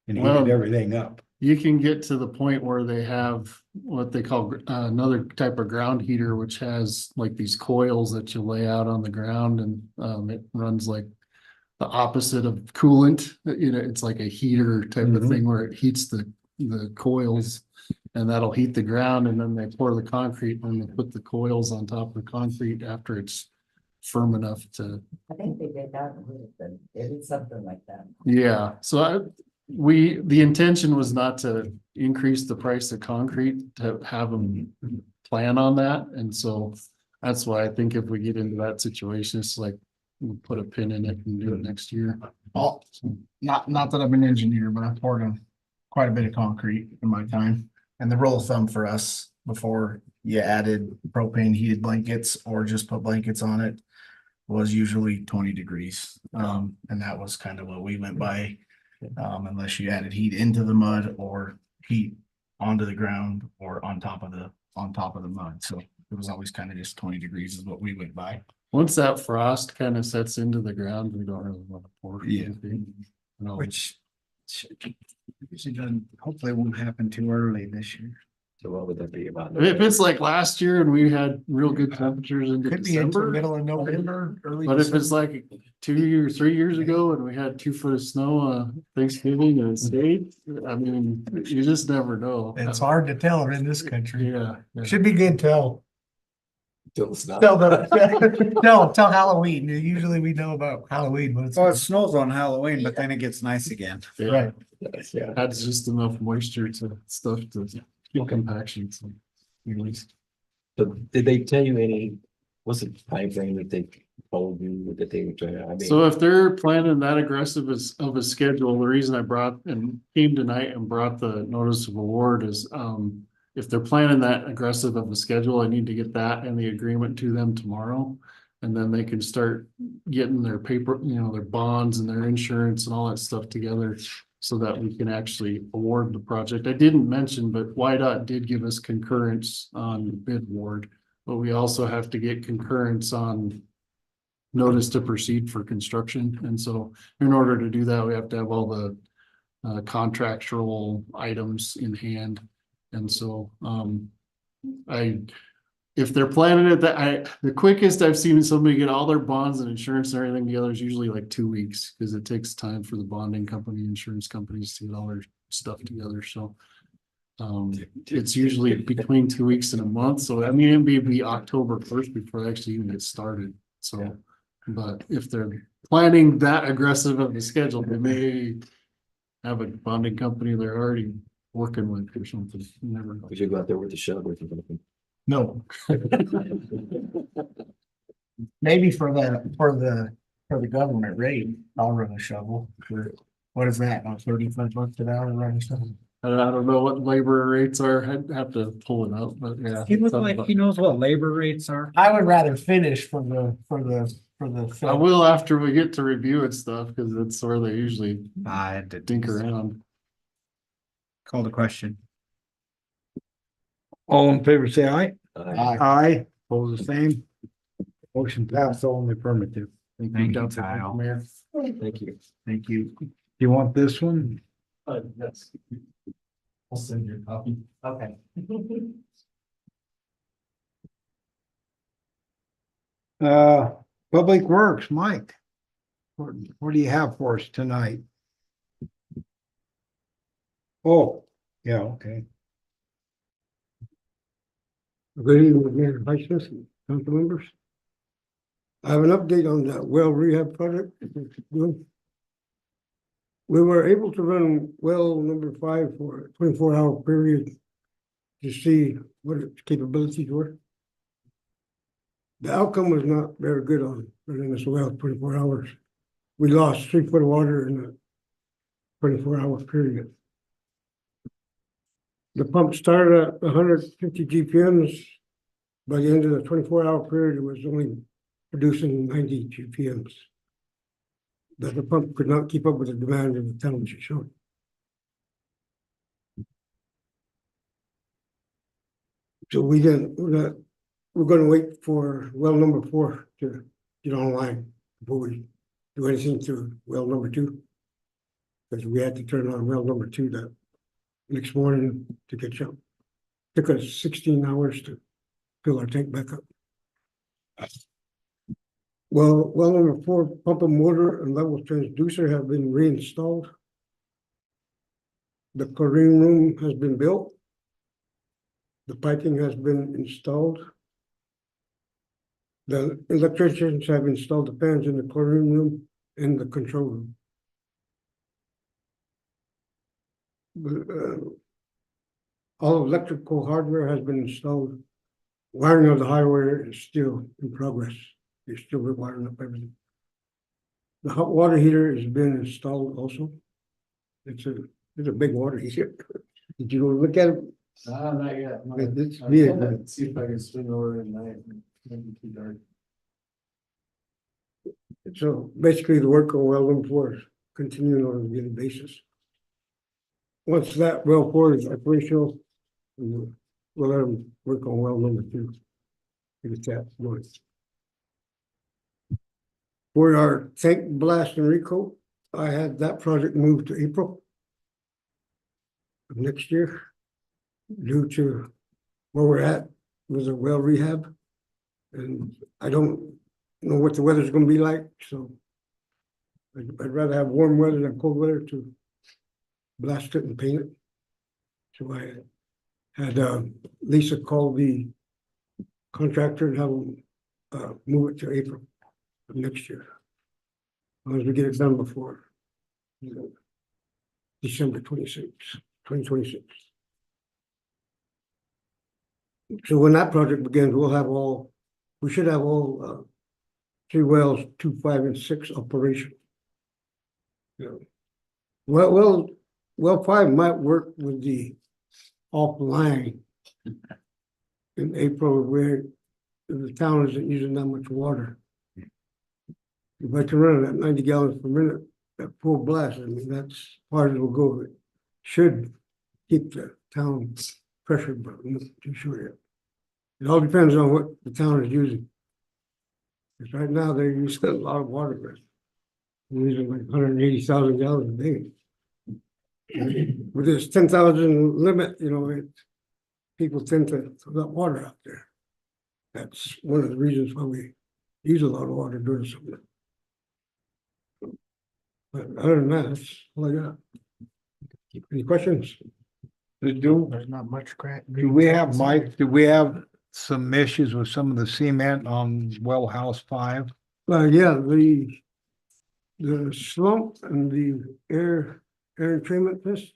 And Well, heated everything up. you can get to the point where they have what they call another type of ground heater, which has like these coils that you lay out on the ground, and it runs like the opposite of coolant. It's like a heater type of thing where it heats the coils, and that'll heat the ground, and then they pour the concrete and they put the coils on top of the concrete after it's firm enough to. I think they did that, they did something like that. Yeah, so the intention was not to increase the price of concrete, to have them plan on that, and so that's why I think if we get into that situation, it's like we'll put a pin in it and do it next year. Oh, not that I'm an engineer, but I've poured on quite a bit of concrete in my time. And the rule of thumb for us before you added propane heated blankets or just put blankets on it was usually 20 degrees. And that was kind of what we went by. Unless you added heat into the mud or heat onto the ground or on top of the mud. So it was always kind of just 20 degrees is what we went by. Once that frost kind of sets into the ground, we don't really want to pour. Yeah. No. Which usually doesn't, hopefully won't happen too early this year. So what would that be about? If it's like last year and we had real good temperatures into Could be into the December, middle of November, early. but if it's like 2 or 3 years ago and we had 2 foot of snow Thanksgiving and it stayed, I mean, you just never know. It's hard to tell in this country. Yeah. Should be good till Till it's not. tell Halloween. Usually we know about Halloween, but it's. Well, it snows on Halloween, but then it gets nice again. Yeah. Right. Yeah. That's just enough moisture to stuff to keep compaction. So at least. So did they tell you what's the time frame that they told you that they were trying? I mean, So if they're planning that aggressive of a schedule, the reason I brought and came tonight and brought the notice of award is, if they're planning that aggressive of a schedule, I need to get that and the agreement to them tomorrow. And then they can start getting their paper, their bonds and their insurance and all that stuff together so that we can actually award the project. I didn't mention, but YDOT did give us concurrence on the bid award, but we also have to get concurrence on notice to proceed for construction. And so in order to do that, we have to have all the contractual items in hand. And so, if they're planning it, the quickest I've seen somebody get all their bonds and insurance and everything together is usually like 2 weeks, because it takes time for the bonding company, insurance companies to get all their stuff together. So, it's usually between 2 weeks and a month. So, I mean, it'd be October 1st before they actually even get started. So, but if they're planning that aggressive of a schedule, they may have a bonding company they're already working with or something. You never know. we should go out there with the shovel. No. Maybe for the government rate, I'll run a shovel. What is that? On 35 bucks an hour, run a shovel? I don't know what labor rates are. I'd have to pull it up, but yeah. He looks like he knows what labor rates are. I would rather finish for the for the. I will after we get to review and stuff, because that's where they usually I did dink around. call the question. All in favor, say aye. Aye. Aye, pose the same. Motion passed, all in the affirmative. Thank you, Council Kyle. Mayor. Thank you. Thank you. You want this one? Yes. I'll send you a copy. Okay. Public Works, Mike. What do you have for us tonight? Oh, yeah, okay. Good evening again, Vice President, council members. I have an update on the well rehab project. We were able to run well number 5 for a 24-hour period to see what its capabilities were. The outcome was not very good on running this well 24 hours. We lost 3 foot of water in a 24-hour period. The pump started at 150 GPMs. By the end of the 24-hour period, it was only producing 90 GPMs. That the pump could not keep up with the demand of the town of Shoshoni. So we're gonna wait for well number 4 to get online before we do anything to well number 2. Because we had to turn on well number 2 that next morning to get up. Took us 16 hours to fill our tank back up. Well number 4, pump and motor and level transducer have been reinstalled. The chlorine room has been built. The piping has been installed. The electricians have installed the fans in the chlorine room and the control room. All electrical hardware has been installed. Wiring of the highway is still in progress. They're still rewiring up everything. The hot water heater has been installed also. It's a big water heater. Did you go look at it? Not yet. It's big. See if I can swing over tonight. Maybe too dark. So basically the work on well number 4 is continuing on a daily basis. Once that well 4 is operational, we'll let them work on well number 2. Get that going. For our tank blast and recoat, I had that project moved to April of next year due to where we're at with the well rehab. And I don't know what the weather's gonna be like, so I'd rather have warm weather than cold weather to blast it and paint it. So I had Lisa call the contractor and have them move it to April of next year. As long as we get it done before December 2026. So when that project begins, we should have all 3 wells, 2, 5, and 6 operational. Yeah. Well 5 might work with the offline in April where the town isn't using that much water. If I can run it at 90 gallons per minute at full blast, I mean, that's part it will go. It should keep the town pressure, but I'm not too sure yet. It all depends on what the town is using. Because right now they're using a lot of water. They're using like 180,000 gallons a day. With this 10,000 limit, people tend to throw that water out there. That's one of the reasons why we use a lot of water during summer. But other than that, that's all I got. Any questions? There's not much crack. Do we have, Mike, do we have some issues with some of the cement on well house 5? Yeah, the slump and the air entrainment test,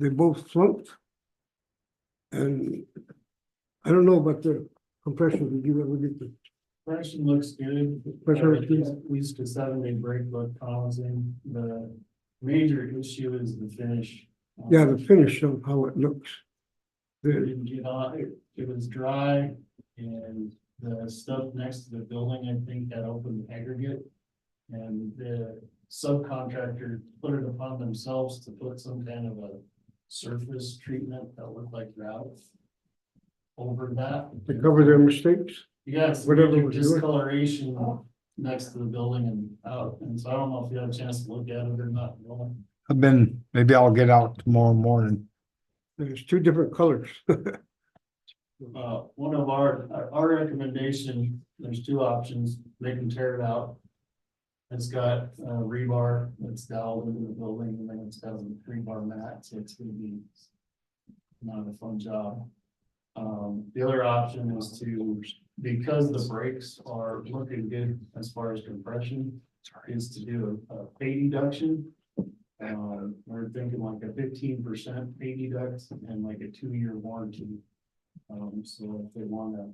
they both flunked. And I don't know about the compression. Did you ever get the Compression looks good. pressure? Increase? We used to 7-day brake look promising. The major issue is the finish. Yeah, the finish of how it looks. It didn't get on, it was dry and the stuff next to the building, I think, had open aggregate. And the subcontractor put it upon themselves to put some kind of a surface treatment that looked like grout over that. To cover their mistakes. Yes, Whatever whatever was doing. discoloration next to the building and out, and so I don't know if you had a chance to look at it or not. Maybe I'll get out tomorrow morning. There's two different colors. One of our recommendation, there's two options, they can tear it out. It's got rebar that's doweled into the building, and then it's got a rebar mat, so it's gonna be not a fun job. The other option is to, because the brakes are looking good as far as compression, is to do a pay deduction. We're thinking like a 15% pay deduct and like a 2-year warranty. So if they wanna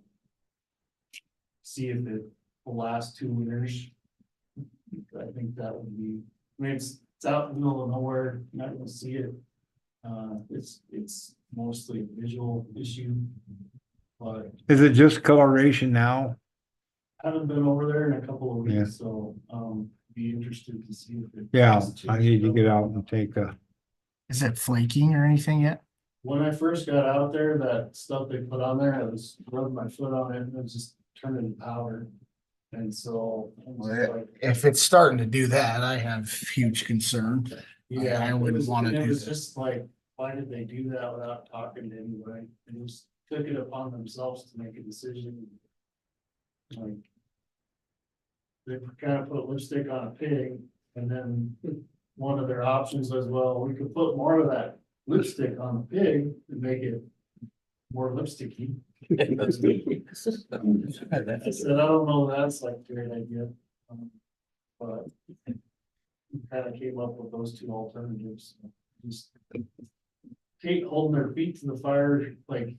see if it will last 2 winters, I think that would be, I mean, it's out in the middle of nowhere, you're not gonna see it. It's mostly a visual issue. But Is it just coloration now? I haven't been over there in a couple of Yeah. weeks, so, be interested to see if it. Yeah, has I changed need to up. get out and take a, Is it flaking or anything yet? When I first got out there, that stuff they put on there, I was rubbing my foot on it and it was just turning to powder. And so. I was just like, If it's starting to do that, I have huge concern. yeah, I wouldn't it was- wanna and do It was that. just like, why did they do that without talking to anybody? They just took it upon themselves to make a decision. Like. They kind of put lipstick on a pig, and then one of their options was, well, we could put more of that lipstick on the pig and make it more lipsticky. I said, I don't know, that's like a great idea. But we kind of came up with those two alternatives. Just Kate holding their feet to the fire, like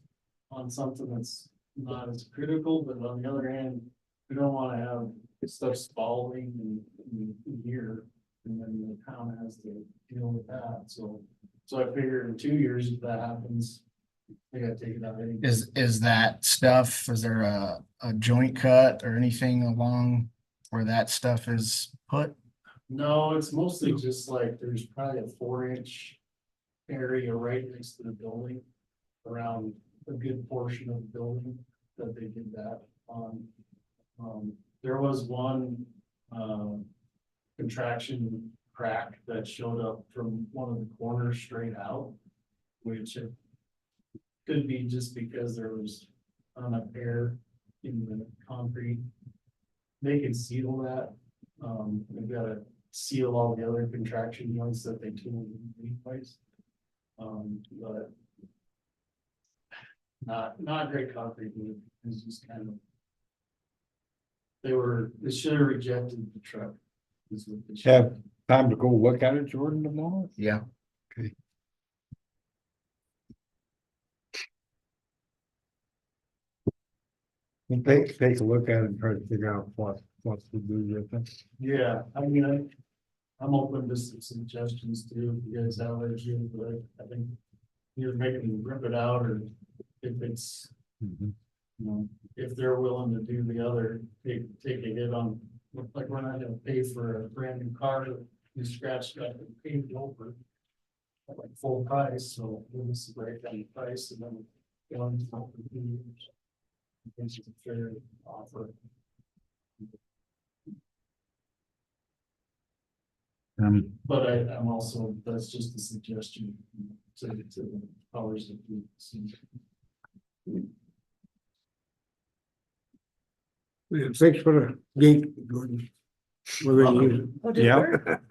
on something that's not as critical, but on the other hand, we don't want to have stuff spalling in here. And then the town has to deal with that, so I figure in 2 years, if that happens, they gotta take it out anyway. Is that stuff, is there a joint cut or anything along where that stuff is put? No, it's mostly just like, there's probably a 4-inch area right next to the building. Around a good portion of the building that they did that on. There was one, contraction crack that showed up from one of the corners straight out. Which it could be just because there was enough air in the concrete. They can seal that. They've gotta seal all the other contraction joints that they tooled in place. But. Not great concrete, it's just kind of. They should have rejected the truck. Is what they should have time to go look at it, Jordan, tomorrow? Yeah. We'll take a look at it and try to figure out what to do with it. Yeah, I mean, I'm open to some suggestions too, if you guys have ideas, but I think. Either make them rip it out, or if it's, you know, if they're willing to do the other, take a hit on. Like, we're not gonna pay for a brand new car that you scratched up and paid over. At like full price, so we'll just break down the price and then. Go on to the years. I think it's a fair offer. But I'm also, that's just a suggestion to the powers that be. Yeah, thanks for the gate, Gordon. Whether you use it. Oh, did it Yeah. work?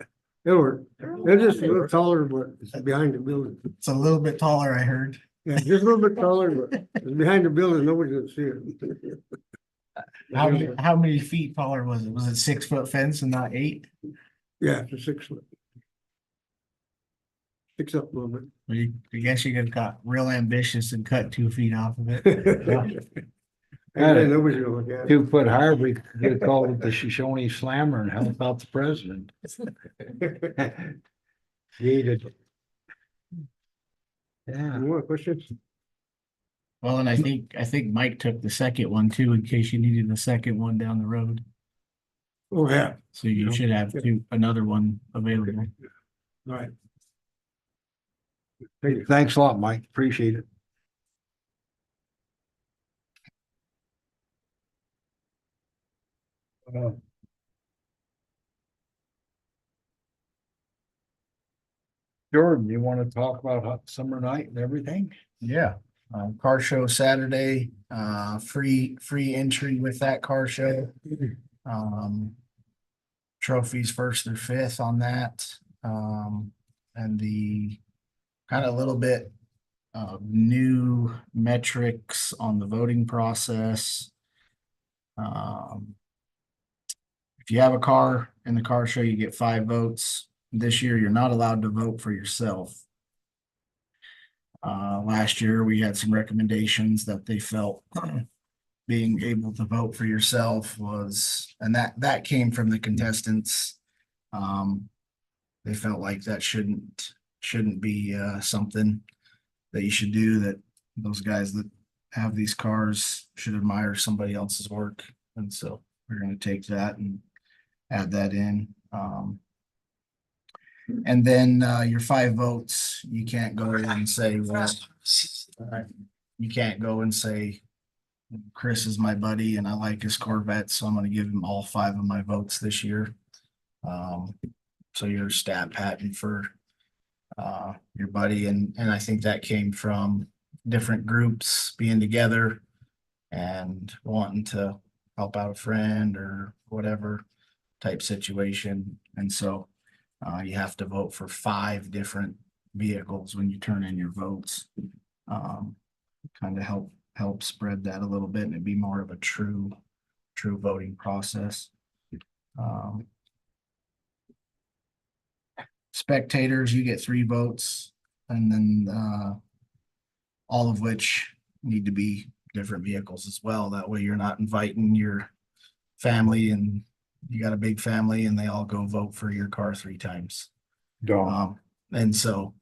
It'll work. They're just a little taller, but it's behind the building. It's a little bit taller, I heard. Yeah, just a little bit taller, but it's behind the building, nobody's gonna see it. How many feet taller was it? Was it 6-foot fence and not 8? Yeah, it's a 6 foot. Sticks up a little bit. Well, I guess you could have got real ambitious and cut 2 feet off of it. And nobody's gonna look at it. 2 foot higher, we could get a call with the Shoshoni Slammer and help out the president. Gated. Yeah. Any more questions? Well, and I think Mike took the second one too, in case you needed a second one down the road. Oh, yeah. So you should have another one available. Right. Hey, thanks a lot, Mike. Appreciate it. Uh, Jordan, you want to talk about hot summer night and everything? Yeah, car show Saturday, free entry with that car show. Trophies first through fifth on that. And the kind of a little bit new metrics on the voting process. If you have a car in the car show, you get 5 votes. This year, you're not allowed to vote for yourself. Last year, we had some recommendations that they felt being able to vote for yourself was, and that came from the contestants. They felt like that shouldn't be something that you should do, that those guys that have these cars should admire somebody else's work. And so we're going to take that and add that in. And then your 5 votes, you can't go and say, well, you can't go and say, Chris is my buddy and I like his Corvette, so I'm going to give him all 5 of my votes this year. So you're stat patting for your buddy, and I think that came from different groups being together and wanting to help out a friend or whatever type situation. And so you have to vote for 5 different vehicles when you turn in your votes. Kind of help spread that a little bit and it'd be more of a true voting process. Spectators, you get 3 votes, and then all of which need to be different vehicles as well. That way you're not inviting your family and you got a big family and they all go vote for your car 3 times. And so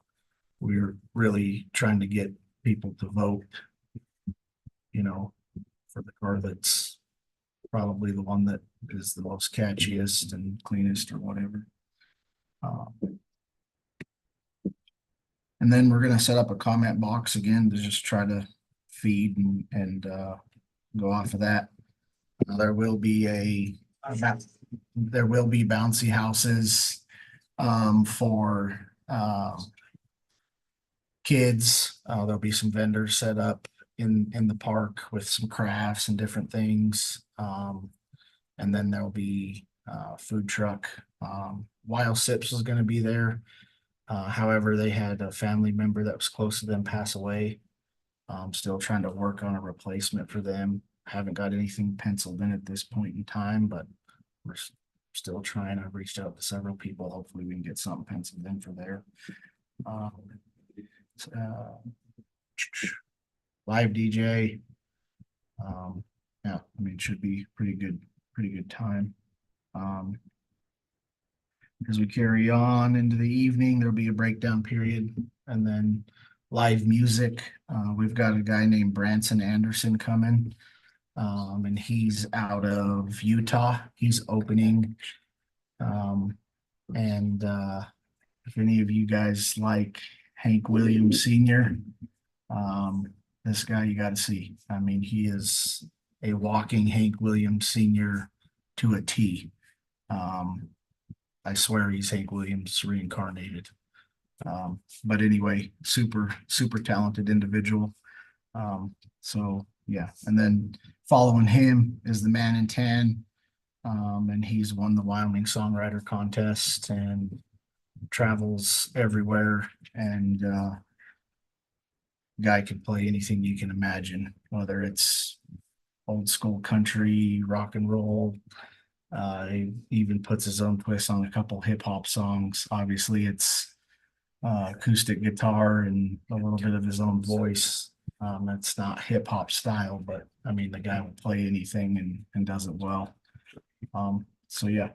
we're really trying to get people to vote, for the car that's probably the one that is the most catchiest and cleanest or whatever. And then we're gonna set up a comment box again to just try to feed and go off of that. There will be bouncy houses for kids. There'll be some vendors set up in the park with some crafts and different things. And then there'll be food truck. Wild Sips is going to be there. However, they had a family member that was close to them pass away. Still trying to work on a replacement for them. Haven't got anything penciled in at this point in time, but we're still trying. I've reached out to several people. Hopefully we can get something penciled in for there. Live DJ. Yeah, I mean, it should be pretty good time. As we carry on into the evening, there'll be a breakdown period and then live music. We've got a guy named Branson Anderson coming. And he's out of Utah. He's opening. And if any of you guys like Hank Williams Sr., this guy you got to see. I mean, he is a walking Hank Williams Sr. to a T. I swear he's Hank Williams reincarnated. But anyway, super talented individual. So yeah, and then following him is the Man in Tan. And he's won the Wyoming Songwriter Contest and travels everywhere. And guy can play anything you can imagine, whether it's old school country, rock and roll. He even puts his own twist on a couple hip hop songs. Obviously, it's acoustic guitar and a little bit of his own voice. It's not hip hop style, but I mean, the guy will play anything and does it well. So yeah.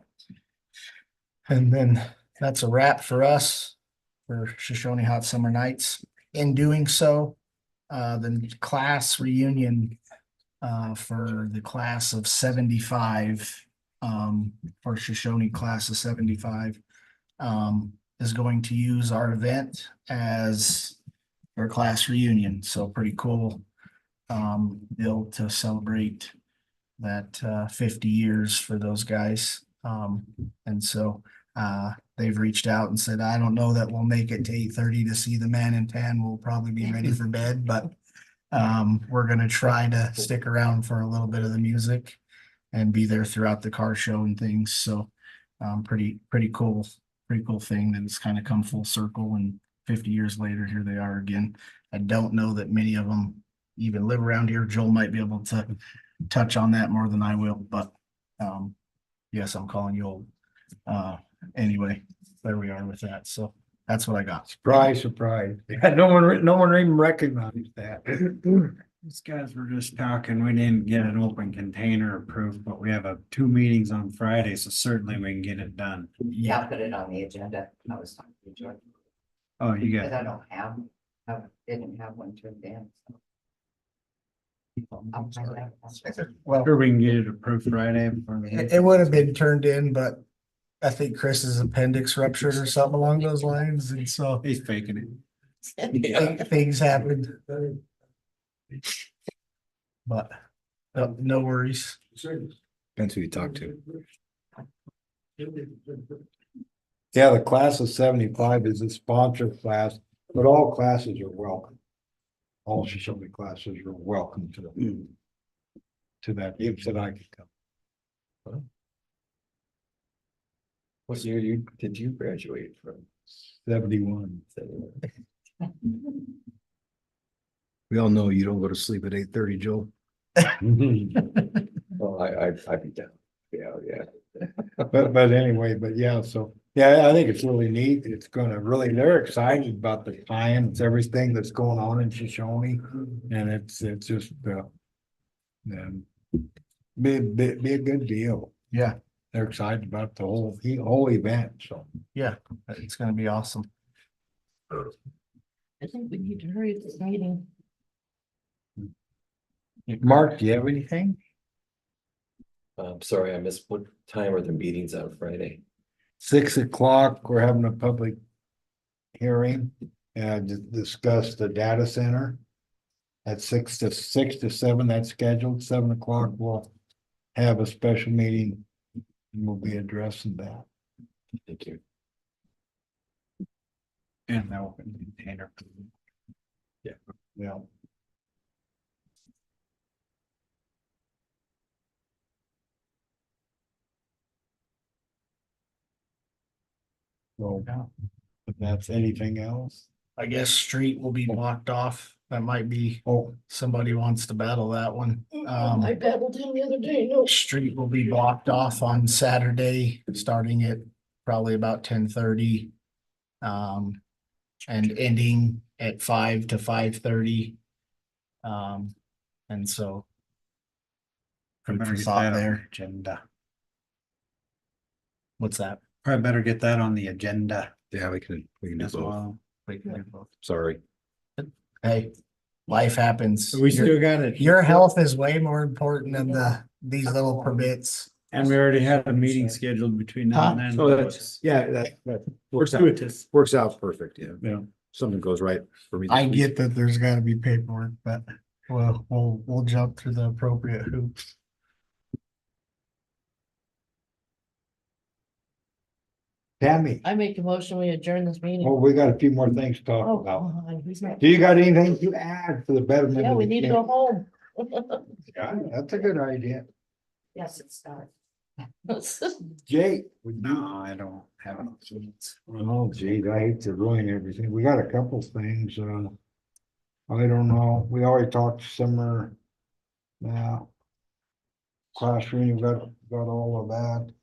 And then that's a wrap for us for Shoshoni Hot Summer Nights. In doing so, the class reunion for the class of 75, for Shoshone class of 75, is going to use our event as their class reunion. So pretty cool. Bill to celebrate that 50 years for those guys. And so they've reached out and said, I don't know that we'll make it to 8:30 to see the man in tan. We'll probably be ready for bed, but we're gonna try to stick around for a little bit of the music and be there throughout the car show and things. So pretty cool thing that it's kind of come full circle, and 50 years later, here they are again. I don't know that many of them even live around here. Joel might be able to touch on that more than I will, but yes, I'm calling you old. Anyway, there we are with that. So that's what I got. Surprise, surprise. Yeah, no one even recognized that. These guys were just talking, we didn't get an open container approved, but we have 2 meetings on Friday, so certainly we can get it done. Yeah, I'll put it on the agenda. I was talking to George, Oh, you because got, I don't didn't have one turned in. So. I'll find out. Well, sure we can get it approved Friday before the it would have been turned in, but I think Chris's appendix ruptured or something along those lines, and so He's faking it. things happened. But no worries. Depends who you talk to. Yeah, the class of 75 is a sponsor class, but all classes are welcome. All Shoshone classes are welcome to that, if that I could come. What year did you graduate from? 71. We all know you don't go to sleep at 8:30, Joel. Well, I'd be down. Yeah. But anyway, but yeah, so, yeah, I think it's really neat. It's gonna really, they're excited about the time, it's everything that's going on in Shoshone. And it's just, be a good deal. Yeah, They're excited about the whole event, so. yeah, it's gonna be awesome. I think we need to hurry this meeting. Mark, do you have anything? I'm sorry, I missed what time are the meetings on Friday? 6 o'clock, we're having a public hearing and to discuss the data center. At 6 to 7, that's scheduled. 7 o'clock, we'll have a special meeting. And we'll be addressing that. Thank you. And the open container. Yeah. So, if that's anything else, I guess street will be blocked off. That might be, oh, somebody wants to battle that one. I battled him the other day, no. Street will be blocked off on Saturday, starting at probably about 10:30. And ending at 5 to 5:30. And so. Food Better for get thought that on there. the agenda. What's that? Probably better get that on the agenda Yeah, we can do as well. Sorry. Hey, life happens. We still got it. Your health is way more important than these little permits. And we already had a meeting scheduled between now and then. Huh? Oh, that's, yeah, that works out perfect, yeah. Yeah. Something goes right for me. I get that there's gotta be paperwork, but we'll jump through the appropriate hoops. Tammy, I make a motion, we adjourn this meeting. well, we got a few more things to talk Oh, about. he's not. Do you got anything to add for the betterment? Yeah, of we the need to county? go home. Yeah, that's a good idea. Yes, it's dark. Jake, would you? No, I don't have it. Oh, geez, I hate to ruin everything. We got a couple things, I don't know. We already talked summer. Now. Classroom, we got all of that,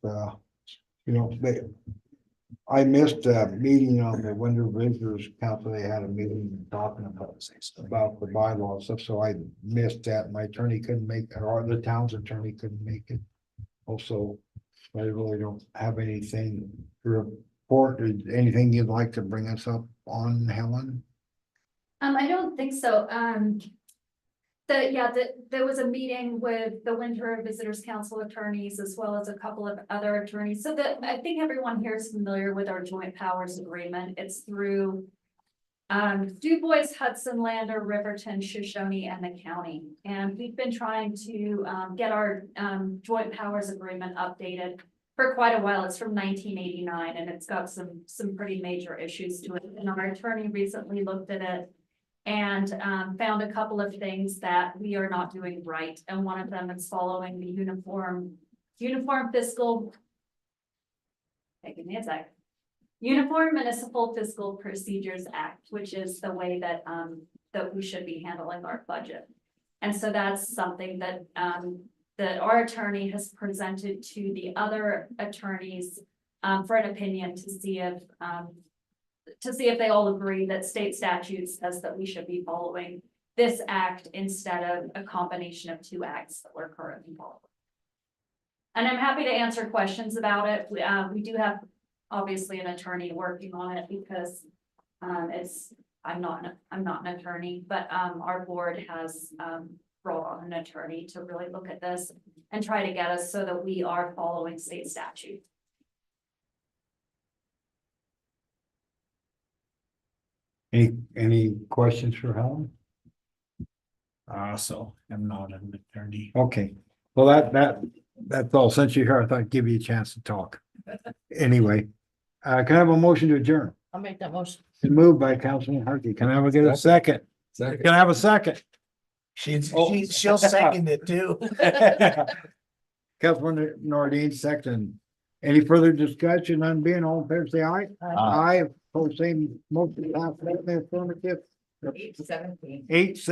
you know, I missed a meeting on the Winter Visitors Council. They had a meeting talking about the bylaws stuff, so I missed that. My attorney couldn't make it, or the town's attorney couldn't make it. Also, I really don't have anything to report. Is anything you'd like to bring us up on, Helen? I don't think so. There was a meeting with the Winter Visitors Council attorneys as well as a couple of other attorneys. So that I think everyone here is familiar with our joint powers agreement. It's through Du Bois, Hudson, Lander, Riverton, Shoshoni, and the county. And we've been trying to get our joint powers agreement updated for quite a while. It's from 1989 and it's got some pretty major issues to it. And our attorney recently looked at it and found a couple of things that we are not doing right. And one of them is following the uniform fiscal. Give me a sec. Uniform Municipal Fiscal Procedures Act, which is the way that that we should be handling our budget. And so that's something that that our attorney has presented to the other attorneys for an opinion to see if they all agree that state statute says that we should be following this act instead of a combination of two acts that we're currently following. And I'm happy to answer questions about it. We do have obviously an attorney working on it because I'm not an attorney, but our board has brought on an attorney to really look at this and try to get us so that we are following state statute. Any questions for Helen? So I'm not an attorney. Okay, well, that's all. Since you're here, I thought I'd give you a chance to talk. Anyway, can I have a motion to adjourn? I'll make that motion. It's moved by Councilman Harkey. Can I get a second? Second. Can I have a second? She'll second it too. Councilman Nordine, second. Any further discussion on being all in favor, say aye. Aye, opposed, same motion, passed, affirmative. 8:17. 8-7.